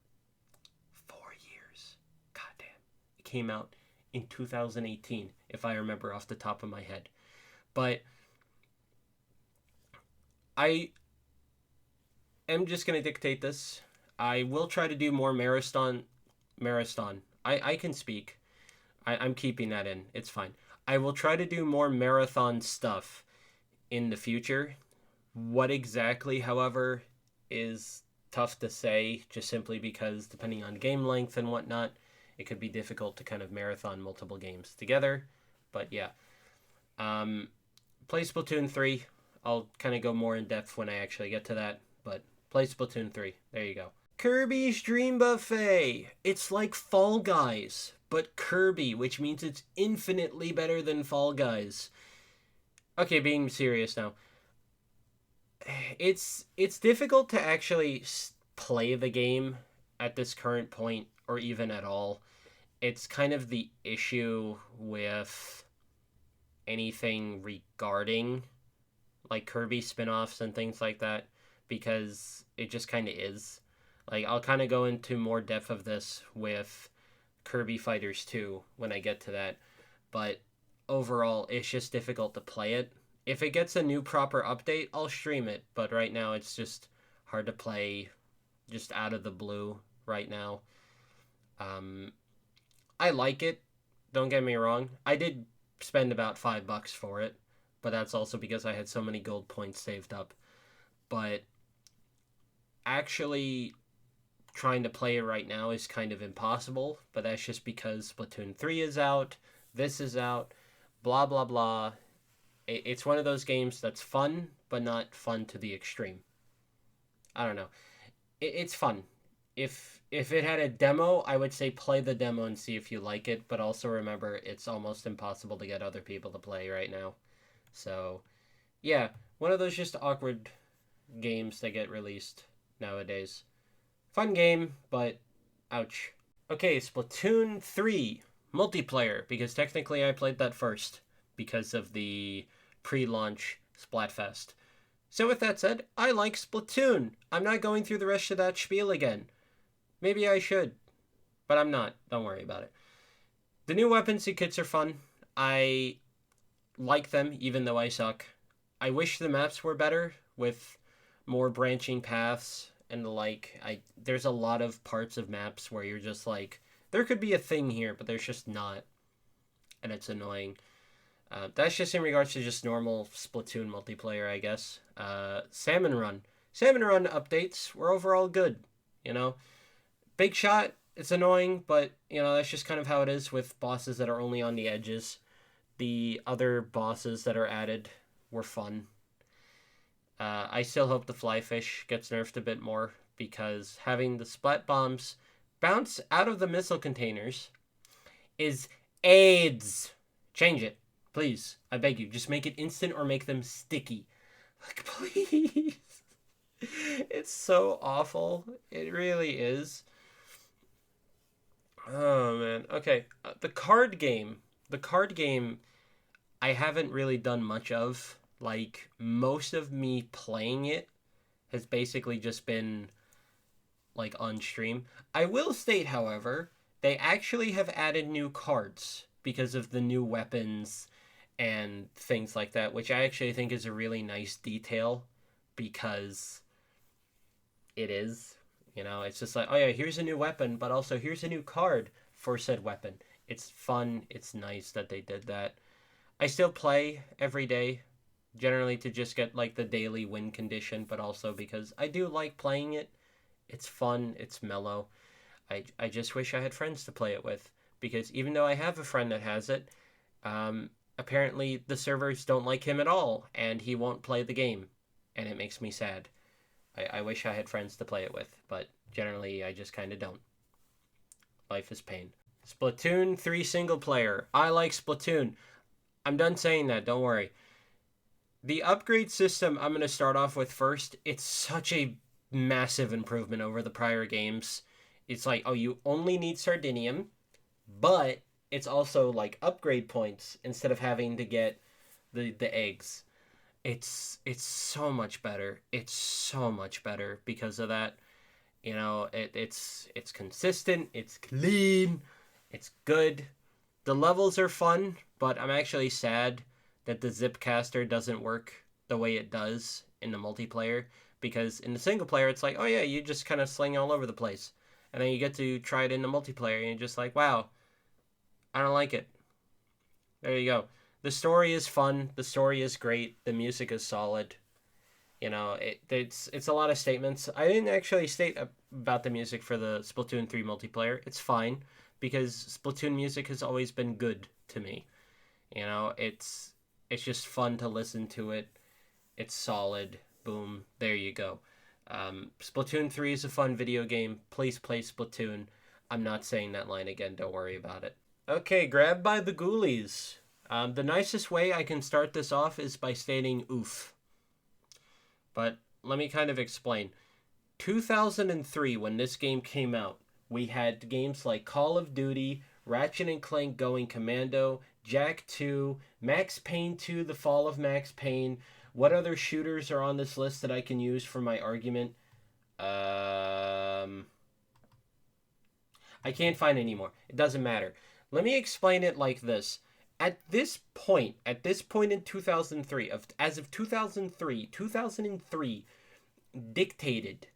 years. God damn. It came out in 2018, if I remember off the top of my head. But I am just gonna dictate this. I will try to do more marathon. I can speak. I'm keeping that in. It's fine. I will try to do more marathon stuff in the future. What exactly, however, is tough to say, just simply because depending on game length and whatnot, it could be difficult to kind of marathon multiple games together. But yeah, um, play Splatoon 3. I'll kind of go more in depth when I actually get to that, but play Splatoon 3. There you go. Kirby's Dream Buffet. It's like Fall Guys, but Kirby, which means it's infinitely better than Fall Guys. Okay, being serious now. It's difficult to actually play the game at this current point or even at all. It's kind of the issue with anything regarding like Kirby spin-offs and things like that because it just kind of is. Like I'll kind of go into more depth of this with Kirby Fighters 2 when I get to that, but overall it's just difficult to play it. If it gets a new proper update, I'll stream it, but right now it's just hard to play just out of the blue right now. Um I like it. Don't get me wrong. I did spend about $5 for it, but that's also because I had so many gold points saved up. But actually trying to play it right now is kind of impossible, but that's just because Splatoon 3 is out, this is out, blah blah blah. It's one of those games that's fun, but not fun to the extreme. I don't know. It's fun. If it had a demo, I would say play the demo and see if you like it, but also remember it's almost impossible to get other people to play right now. So, yeah, one of those just awkward games that get released nowadays. Fun game, but ouch. Okay, Splatoon 3 multiplayer, because technically I played that first because of the pre-launch Splatfest. So with that said, I like Splatoon. I'm not going through the rest of that spiel again. Maybe I should, but I'm not. Don't worry about it. The new weapons and kits are fun. I like them, even though I suck. I wish the maps were better with more branching paths and the like. There's a lot of parts of maps where you're just like, there could be a thing here, but there's just not, and it's annoying. That's just in regards to just normal Splatoon multiplayer, I guess. Salmon Run. Salmon Run updates were overall good, you know? Big Shot, it's annoying, but, you know, that's just kind of how it is with bosses that are only on the edges. The other bosses that are added were fun. I still hope the Flyfish gets nerfed a bit more, because having the Splat Bombs bounce out of the missile containers is AIDS. Change it. Please, I beg you, just make it instant or make them sticky. Like, please. It's so awful. It really is. Oh, man. Okay. The card game. The card game, I haven't really done much of. Like, most of me playing it has basically just been, like, on stream. I will state, however, they actually have added new cards because of the new weapons and things like that, which I actually think is a really nice detail because it is. You know, it's just like, oh yeah, here's a new weapon, but also here's a new card for said weapon. It's fun. It's nice that they did that. I still play every day, generally to just get like the daily win condition, but also because I do like playing it. It's fun. It's mellow. I just wish I had friends to play it with. because even though I have a friend that has it, apparently the servers don't like him at all, and he won't play the game, and it makes me sad. I wish I had friends to play it with, but generally I just kind of don't. Life is pain. Splatoon 3 single player. I like Splatoon. I'm done saying that, don't worry. The upgrade system I'm going to start off with first. It's such a massive improvement over the prior games. It's like, oh, you only need Sardinium, but it's also like upgrade points instead of having to get the eggs. It's so much better. It's so much better because of that. You know, it's consistent, it's clean, it's good. The levels are fun, but I'm actually sad that the Zipcaster doesn't work the way it does in the multiplayer, because in the single player it's like, oh yeah, you just kind of sling all over the place. And then you get to try it in the multiplayer and you're just like, wow, I don't like it. There you go. The story is fun, the story is great, the music is solid. You know, it's a lot of statements. I didn't actually state about the music for the Splatoon 3 multiplayer. It's fine because Splatoon music has always been good to me. You know, it's just fun to listen to it. It's solid. Boom. There you go. Splatoon 3 is a fun video game. Please play Splatoon. I'm not saying that line again. Don't worry about it. Okay, Grabbed by the Ghoulies. The nicest way I can start this off is by stating oof. But let me kind of explain. 2003, when this game came out, we had games like Call of Duty, Ratchet and Clank Going Commando, Jak 2, Max Payne 2, The Fall of Max Payne. What other shooters are on this list that I can use for my argument? I can't find any more. It doesn't matter. Let me explain it like this. At this point in 2003, as of 2003 dictated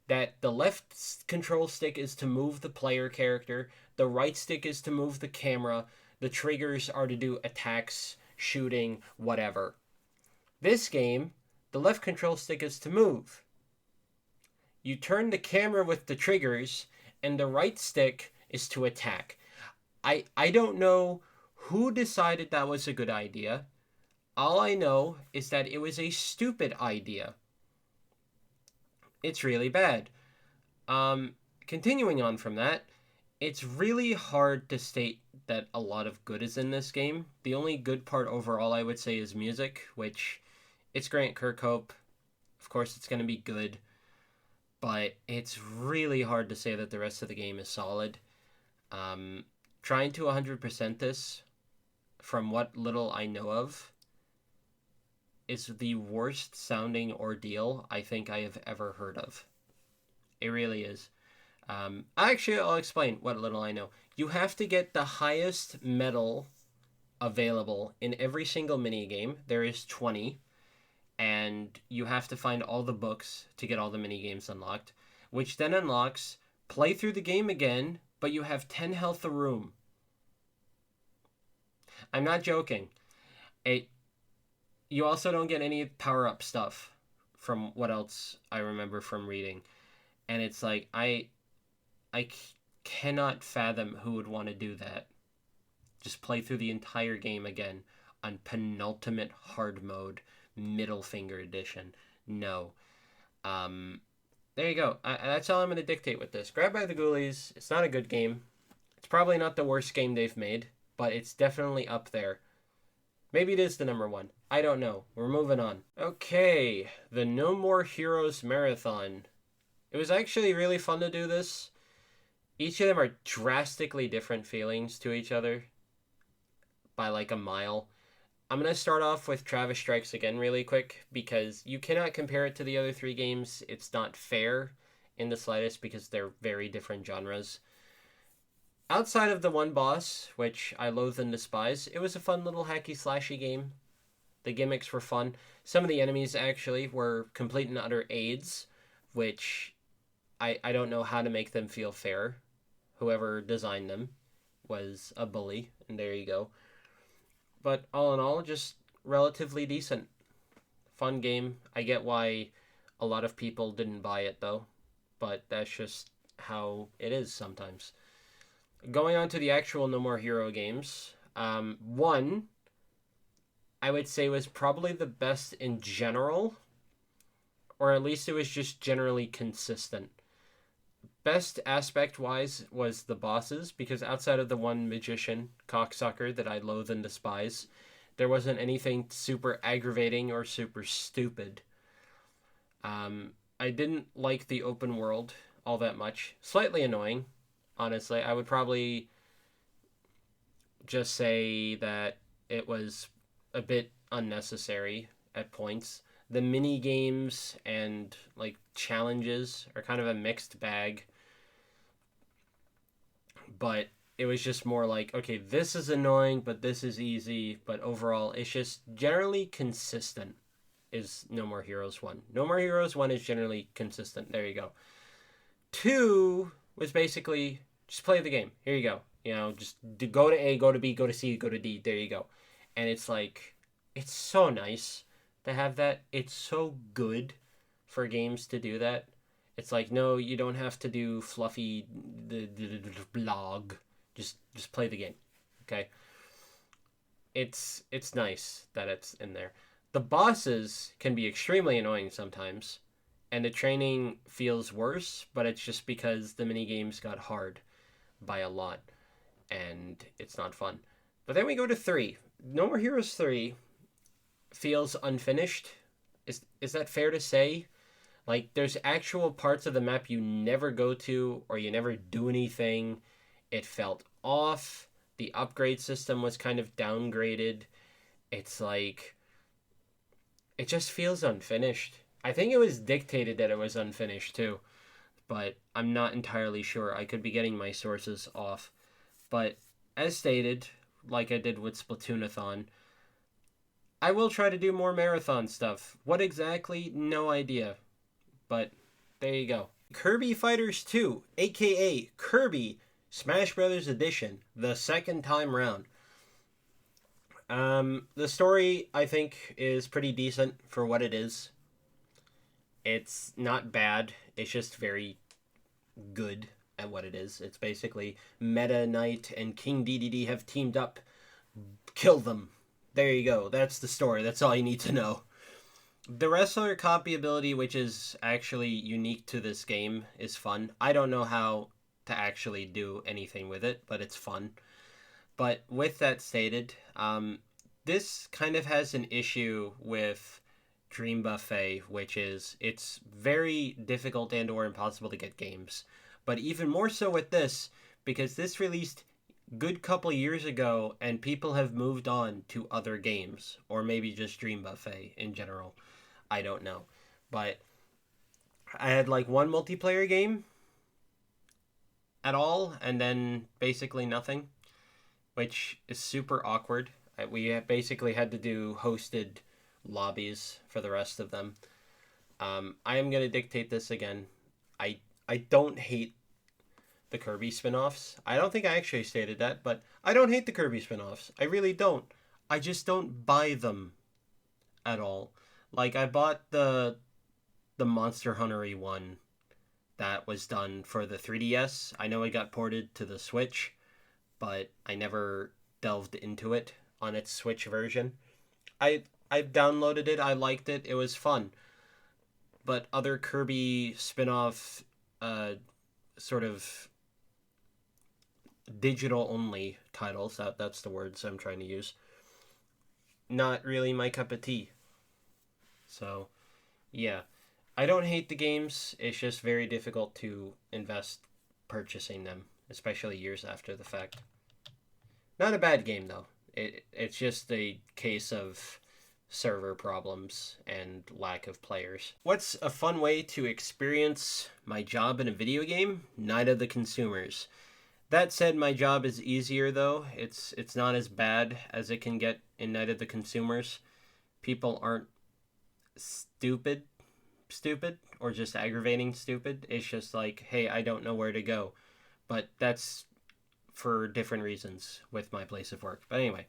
that the left control stick is to move the player character, the right stick is to move the camera, the triggers are to do attacks, shooting, whatever. This game, the left control stick is to move. You turn the camera with the triggers, and the right stick is to attack. I don't know who decided that was a good idea. All I know is that it was a stupid idea. It's really bad. Continuing on from that, it's really hard to state that a lot of good is in this game. The only good part overall, I would say, is music, which it's Grant Kirkhope. Of course, it's going to be good, but it's really hard to say that the rest of the game is solid. Trying to 100% this, from what little I know of, is the worst sounding ordeal I think I have ever heard of. It really is. I'll explain what little I know. You have to get the highest medal available in every single minigame. There is 20. And you have to find all the books to get all the minigames unlocked, which then unlocks play through the game again, but you have 10 health a room. I'm not joking. You also don't get any power-up stuff from what else I remember from reading. And it's like, I cannot fathom who would want to do that. Just play through the entire game again on penultimate hard mode, middle finger edition. No. There you go. That's all I'm going to dictate with this. Grabbed by the Ghoulies. It's not a good game. It's probably not the worst game they've made, but it's definitely up there. Maybe it is the number one. I don't know. We're moving on. Okay, the No More Heroes Marathon. It was actually really fun to do this. Each of them are drastically different feelings to each other by like a mile. I'm going to start off with Travis Strikes Again really quick because you cannot compare it to the other three games. It's not fair in the slightest because they're very different genres. Outside of the one boss, which I loathe and despise, it was a fun little hacky slashy game. The gimmicks were fun. Some of the enemies actually were complete and utter aids, which I don't know how to make them feel fair. Whoever designed them was a bully, and there you go. But all in all, just relatively decent. Fun game. I get why a lot of people didn't buy it though, but that's just how it is sometimes. Going on to the actual No More Hero games, one I would say was probably the best in general, or at least it was just generally consistent. Best aspect wise was the bosses, because outside of the one magician cocksucker that I loathe and despise, there wasn't anything super aggravating or super stupid. I didn't like the open world all that much. Slightly annoying, honestly. I would probably just say that it was a bit unnecessary at points. The mini games and like challenges are kind of a mixed bag, but it was just more like, okay, this is annoying, but this is easy, but overall it's just generally consistent is No More Heroes 1. No More Heroes 1 is generally consistent. There you go. 2 was basically just play the game. Here you go. You know, just go to A, go to B, go to C, go to D. There you go. And it's like, it's so nice to have that. It's so good for games to do that. It's like, no, you don't have to do fluffy blog. Just play the game. Okay? It's nice that it's in there. The bosses can be extremely annoying sometimes, and the training feels worse, but it's just because the mini games got hard by a lot, and it's not fun. But then we go to 3. No More Heroes 3 feels unfinished. Is that fair to say? Like, there's actual parts of the map you never go to or you never do anything. It felt off. The upgrade system was kind of downgraded. It's like, it just feels unfinished. I think it was dictated that it was unfinished too, but I'm not entirely sure. I could be getting my sources off. But as stated, like I did with Splatoonathon, I will try to do more marathon stuff. What exactly? No idea. But there you go. Kirby Fighters 2, aka Kirby Smash Brothers Edition, the second time round. The story I think is pretty decent for what it is. It's not bad. It's just very good at what it is. It's basically Meta Knight and King DDD have teamed up. Kill them. There you go. That's the story. That's all you need to know. The wrestler copy ability, which is actually unique to this game, is fun. I don't know how to actually do anything with it, but it's fun. But with that stated, this kind of has an issue with Dream Buffet, which is it's very difficult and or impossible to get games. But even more so with this, because this released good couple years ago and people have moved on to other games, or maybe just Dream Buffet in general. I don't know. But I had like one multiplayer game at all, and then basically nothing, which is super awkward. We basically had to do hosted lobbies for the rest of them. I am going to dictate this again. I don't hate the Kirby spin-offs. I don't think I actually stated that, but I don't hate the Kirby spin-offs. I really don't. I just don't buy them at all. Like, I bought the Monster Hunter-y one that was done for the 3DS. I know it got ported to the Switch, but I never delved into it on its Switch version. I downloaded it. I liked it. It was fun. But other Kirby spin-off sort of digital only titles, that's the words I'm trying to use, not really my cup of tea. So, yeah. I don't hate the games. It's just very difficult to invest purchasing them, especially years after the fact. Not a bad game though. It's just a case of server problems and lack of players. What's a fun way to experience my job in a video game? Night of the Consumers. That said, my job is easier though. It's not as bad as it can get in Night of the Consumers. People aren't stupid or just aggravating stupid. It's just like, hey, I don't know where to go. But that's for different reasons with my place of work. But anyway,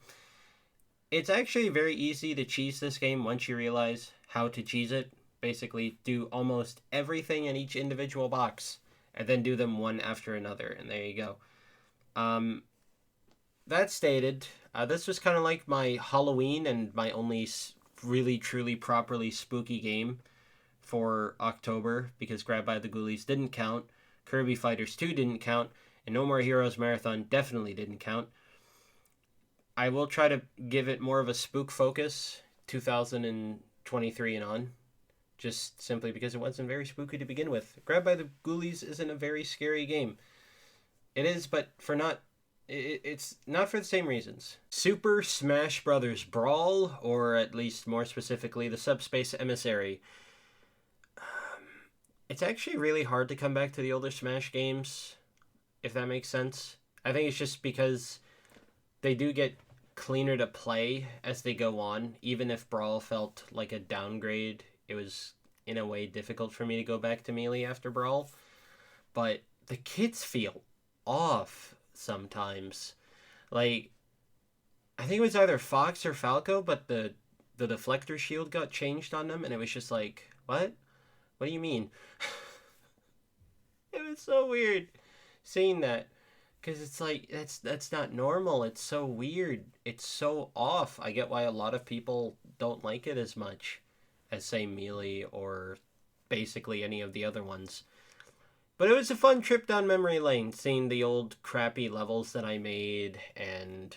it's actually very easy to cheese this game once you realize how to cheese it. Basically, do almost everything in each individual box and then do them one after another, and there you go. Um, that stated, this was kind of like my Halloween and my only really, truly, properly spooky game for October because Grab by the Ghoulies didn't count, Kirby Fighters 2 didn't count, and No More Heroes Marathon definitely didn't count. I will try to give it more of a spook focus 2023 and on, just simply because it wasn't very spooky to begin with. Grab by the Ghoulies isn't a very scary game. It is, but for not it's not for the same reasons. Super Smash Brothers Brawl, or at least more specifically, the Subspace Emissary. It's actually really hard to come back to the older Smash games, if that makes sense. I think it's just because they do get cleaner to play as they go on. Even if Brawl felt like a downgrade, it was in a way difficult for me to go back to Melee after Brawl. But the kids feel off sometimes. Like, I think it was either Fox or Falco, but the deflector shield got changed on them, and it was just like, what? What do you mean? It was so weird seeing that because it's like that's not normal. It's so weird. It's so off. I get why a lot of people don't like it as much as say Melee or basically any of the other ones. But it was a fun trip down memory lane, seeing the old crappy levels that I made and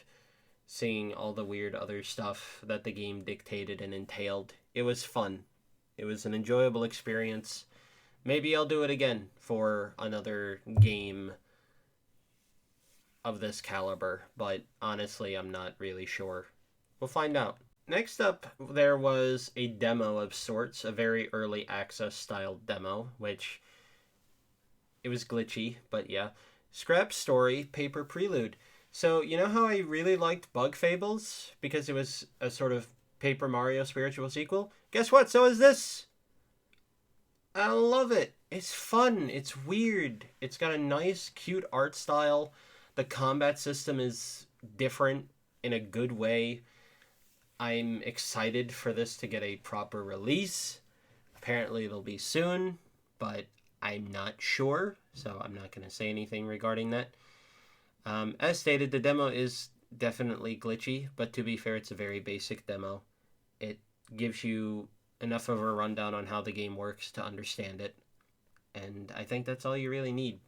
seeing all the weird other stuff that the game dictated and entailed. It was fun. It was an enjoyable experience. Maybe I'll do it again for another game of this caliber, but honestly, I'm not really sure. We'll find out. Next up, there was a demo of sorts, a very early access style demo, which it was glitchy, but yeah. Scrap Story Paper Prelude. So, you know how I really liked Bug Fables? Because it was a sort of Paper Mario spiritual sequel? Guess what? So is this! I love it. It's fun. It's weird. It's got a nice, cute art style. The combat system is different in a good way. I'm excited for this to get a proper release. Apparently, it'll be soon, but I'm not sure, so I'm not going to say anything regarding that. As stated, the demo is definitely glitchy, but to be fair, it's a very basic demo. It gives you enough of a rundown on how the game works to understand it, and I think that's all you really need.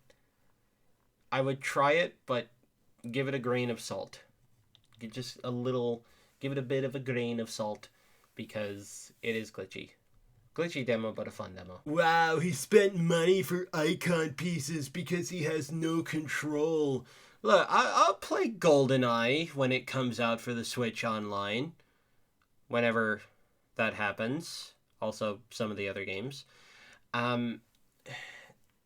I would try it, but give it a grain of salt. Just a little, give it a bit of a grain of salt, because it is glitchy. Glitchy demo, but a fun demo. Wow, he spent money for icon pieces because he has no control. Look, I'll play GoldenEye when it comes out for the Switch Online. Whenever that happens. Also, some of the other games.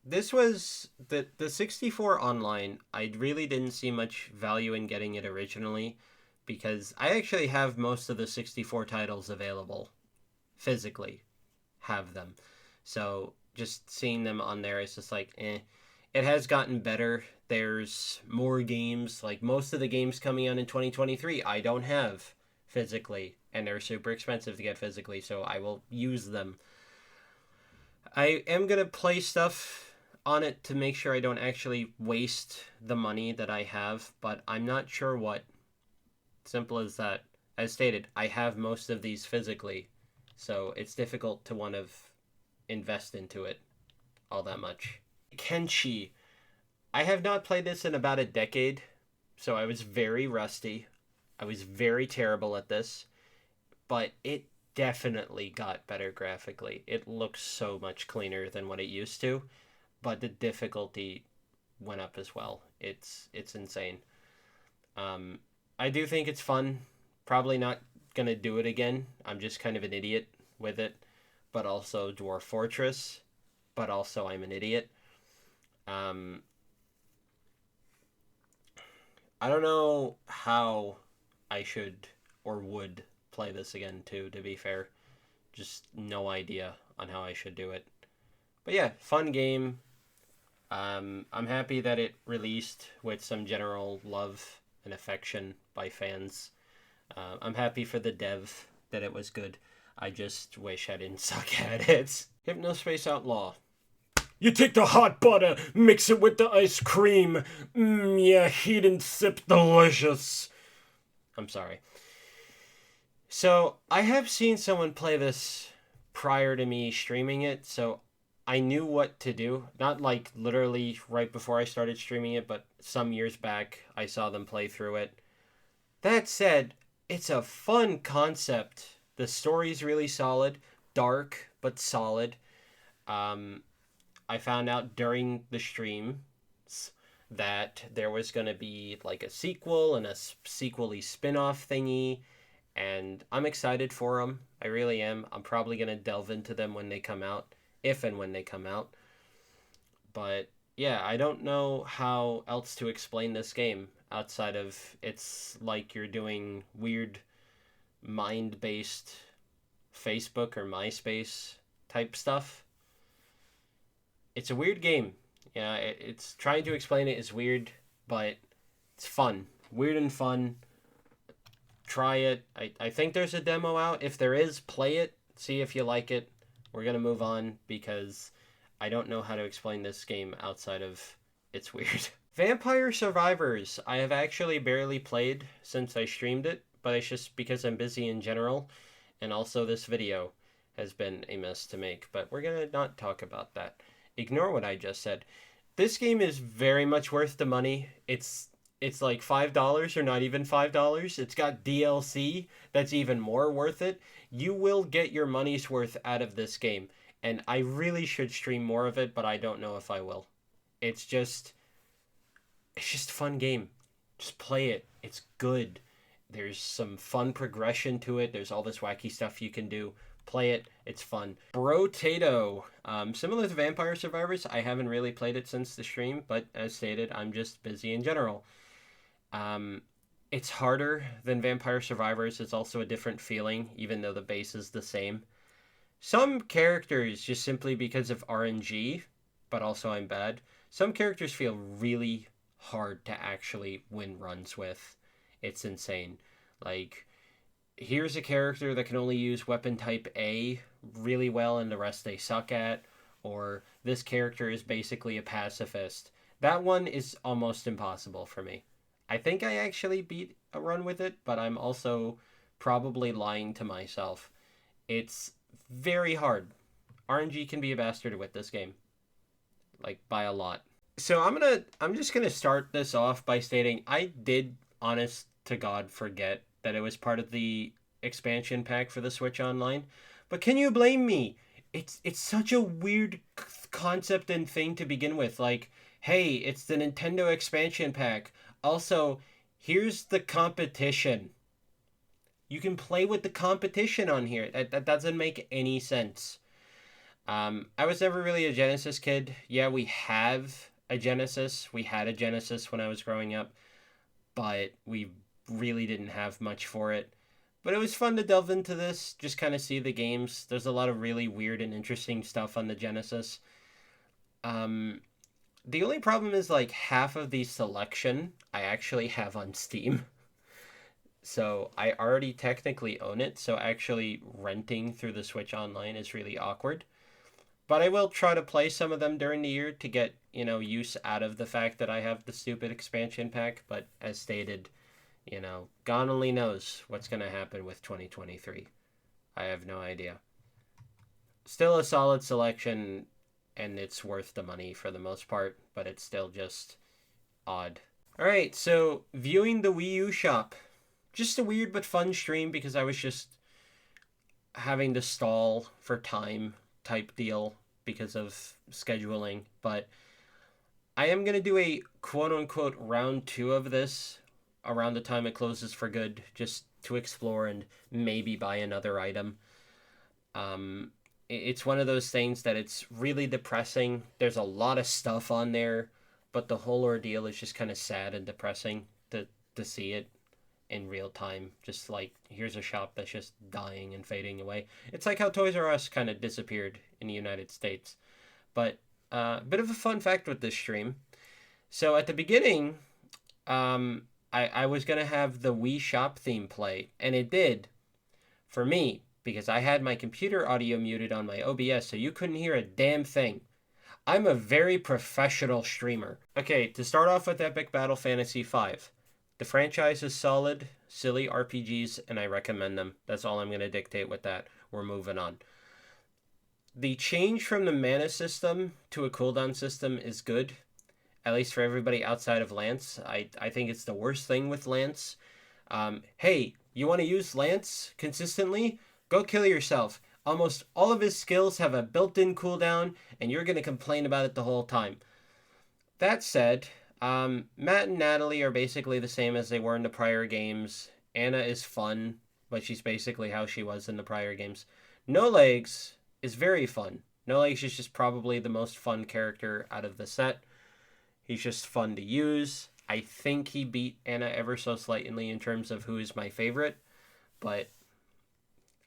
This was the 64 Online. I really didn't see much value in getting it originally because I actually have most of the 64 titles available physically. Have them. So just seeing them on there is just like, eh. It has gotten better. There's more games. Like most of the games coming out in 2023, I don't have physically, and they're super expensive to get physically, so I will use them. I am going to play stuff on it to make sure I don't actually waste the money that I have, but I'm not sure what. Simple as that. As stated, I have most of these physically, so it's difficult to want to invest into it all that much. Kenshi. I have not played this in about a decade, so I was very rusty. I was very terrible at this, but it definitely got better graphically. It looks so much cleaner than what it used to, but the difficulty went up as well. It's insane. I do think it's fun. Probably not gonna do it again. I'm just kind of an idiot with it, but also Dwarf Fortress, but also I'm an idiot. I don't know how I should or would play this again too, to be fair. Just no idea on how I should do it. But yeah, fun game. I'm happy that it released with some general love and affection by fans. I'm happy for the dev that it was good. I just wish I didn't suck at it. Hypnospace Outlaw. You take the hot butter, mix it with the ice cream. Yeah, heat and sip delicious. I'm sorry. So, I have seen someone play this prior to me streaming it, so I knew what to do. Not like literally right before I started streaming it, but some years back I saw them play through it. That said, it's a fun concept. The story's really solid, dark but solid. Um, I found out during the stream that there was going to be like a sequel and a sequely spin-off thingy, and I'm excited for them. I really am. I'm probably going to delve into them when they come out, if and when they come out. But yeah, I don't know how else to explain this game outside of it's like you're doing weird mind-based Facebook or MySpace type stuff. It's a weird game. Yeah, it's trying to explain it is weird, but it's fun. Weird and fun. Try it. I think there's a demo out. If there is, play it. See if you like it. We're going to move on because I don't know how to explain this game outside of it's weird. Vampire Survivors. I have actually barely played since I streamed it, but it's just because I'm busy in general. And also this video has been a mess to make, but we're going to not talk about that. Ignore what I just said. This game is very much worth the money. It's like $5 or not even $5. It's got DLC that's even more worth it. You will get your money's worth out of this game, and I really should stream more of it, but I don't know if I will. It's just a fun game. Just play it. It's good. There's some fun progression to it. There's all this wacky stuff you can do. Play it. It's fun. Brotato. Similar to Vampire Survivors, I haven't really played it since the stream, but as stated, I'm just busy in general. It's harder than Vampire Survivors. It's also a different feeling, even though the base is the same. Some characters, just simply because of RNG, but also I'm bad, some characters feel really hard to actually win runs with. It's insane. Like, here's a character that can only use weapon type A really well and the rest they suck at, or this character is basically a pacifist. That one is almost impossible for me. I think I actually beat a run with it, but I'm also probably lying to myself. It's very hard. RNG can be a bastard with this game. Like, by a lot. So I'm just gonna start this off by stating I did, honest to God, forget that it was part of the expansion pack for the Switch Online. But can you blame me? It's such a weird concept and thing to begin with. Like, hey, it's the Nintendo expansion pack. Also, here's the competition. You can play with the competition on here. That doesn't make any sense. I was never really a Genesis kid. Yeah, we have a Genesis. We had a Genesis when I was growing up, but we really didn't have much for it. But it was fun to delve into this, just kind of see the games. There's a lot of really weird and interesting stuff on the Genesis. The only problem is like half of the selection I actually have on Steam. So I already technically own it, so actually renting through the Switch Online is really awkward. But I will try to play some of them during the year to get, use out of the fact that I have the stupid expansion pack. But as stated, God only knows what's going to happen with 2023. I have no idea. Still a solid selection, and it's worth the money for the most part, but it's still just odd. Alright, so viewing the Wii U shop. Just a weird but fun stream because I was just having to stall for time type deal because of scheduling, but I am going to do a quote-unquote round 2 of this around the time it closes for good, just to explore and maybe buy another item. It's one of those things that it's really depressing. There's a lot of stuff on there, but the whole ordeal is just kind of sad and depressing to see it in real time. Just like, here's a shop that's just dying and fading away. It's like how Toys R Us kind of disappeared in the United States. But a bit of a fun fact with this stream. So at the beginning, I was going to have the Wii Shop theme play, and it did for me because I had my computer audio muted on my OBS, so you couldn't hear a damn thing. I'm a very professional streamer. Okay, to start off with Epic Battle Fantasy V. The franchise is solid, silly RPGs, and I recommend them. That's all I'm going to dictate with that. We're moving on. The change from the mana system to a cooldown system is good, at least for everybody outside of Lance. I think it's the worst thing with Lance. Hey, you want to use Lance consistently? Go kill yourself. Almost all of his skills have a built-in cooldown, and you're going to complain about it the whole time. That said, Matt and Natalie are basically the same as they were in the prior games. Anna is fun, but she's basically how she was in the prior games. No Legs is very fun. No Legs is just probably the most fun character out of the set. He's just fun to use. I think he beat Anna ever so slightly in terms of who is my favorite, but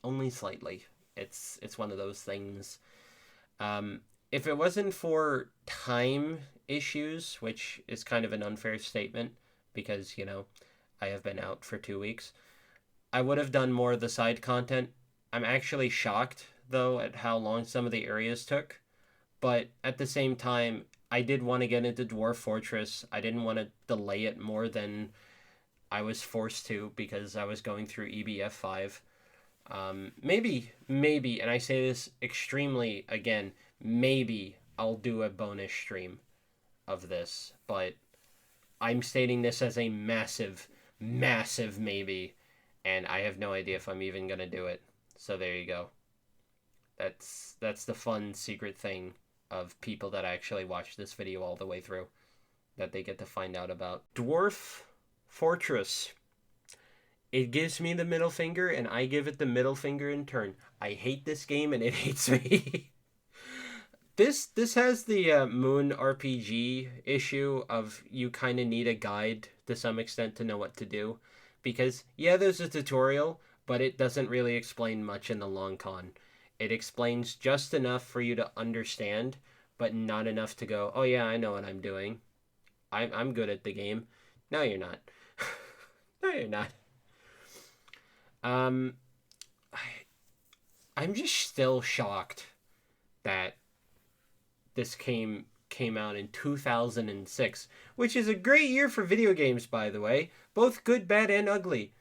only slightly. It's one of those things. If it wasn't for time issues, which is kind of an unfair statement because, I have been out for 2 weeks, I would have done more of the side content. I'm actually shocked, though, at how long some of the areas took. But at the same time, I did want to get into Dwarf Fortress. I didn't want to delay it more than I was forced to because I was going through EBF 5. Maybe, and I say this extremely, again, maybe I'll do a bonus stream of this, but I'm stating this as a massive, massive maybe, and I have no idea if I'm even gonna do it. So there you go. That's the fun secret thing of people that actually watch this video all the way through that they get to find out about. Dwarf Fortress. It gives me the middle finger, and I give it the middle finger in turn. I hate this game, and it hates me. This has the Moon RPG issue of you kind of need a guide to some extent to know what to do. Because, yeah, there's a tutorial, but it doesn't really explain much in the long con. It explains just enough for you to understand, but not enough to go, oh yeah, I know what I'm doing. I'm good at the game. No, you're not. No, you're not. Um, I'm just still shocked that this came out in 2006, which is a great year for video games, by the way. Both good, bad, and ugly.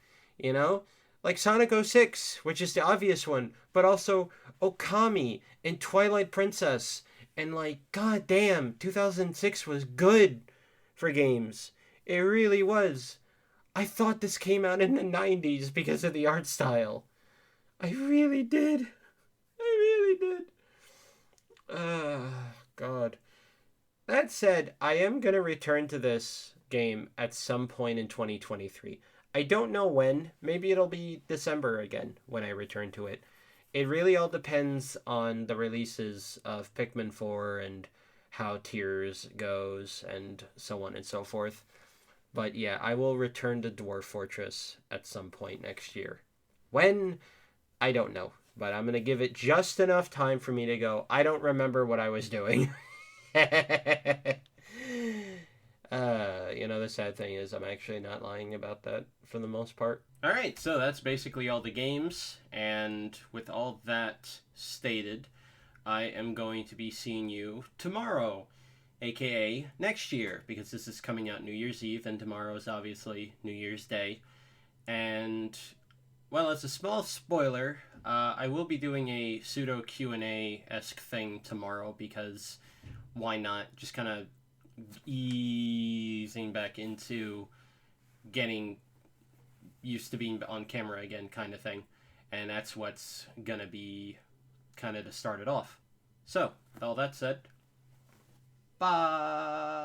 Like Sonic 06, which is the obvious one, but also Okami and Twilight Princess. And goddamn, 2006 was good for games. It really was. I thought this came out in the 90s because of the art style. I really did. I really did. God. That said, I am going to return to this game at some point in 2023. I don't know when. Maybe it'll be December again when I return to it. It really all depends on the releases of Pikmin 4 and how Tears goes and so on and so forth. But yeah, I will return to Dwarf Fortress at some point next year. When? I don't know. But I'm going to give it just enough time for me to go, I don't remember what I was doing. The sad thing is I'm actually not lying about that for the most part. Alright, so that's basically all the games. And with all that stated, I am going to be seeing you tomorrow, aka next year, because this is coming out New Year's Eve, and tomorrow is obviously New Year's Day. And, well, as a small spoiler, I will be doing a pseudo Q&A-esque thing tomorrow, because why not? Just kind of easing back into getting used to being on camera again kind of thing. And that's what's gonna be kind of to start it off. So, with all that said, bye!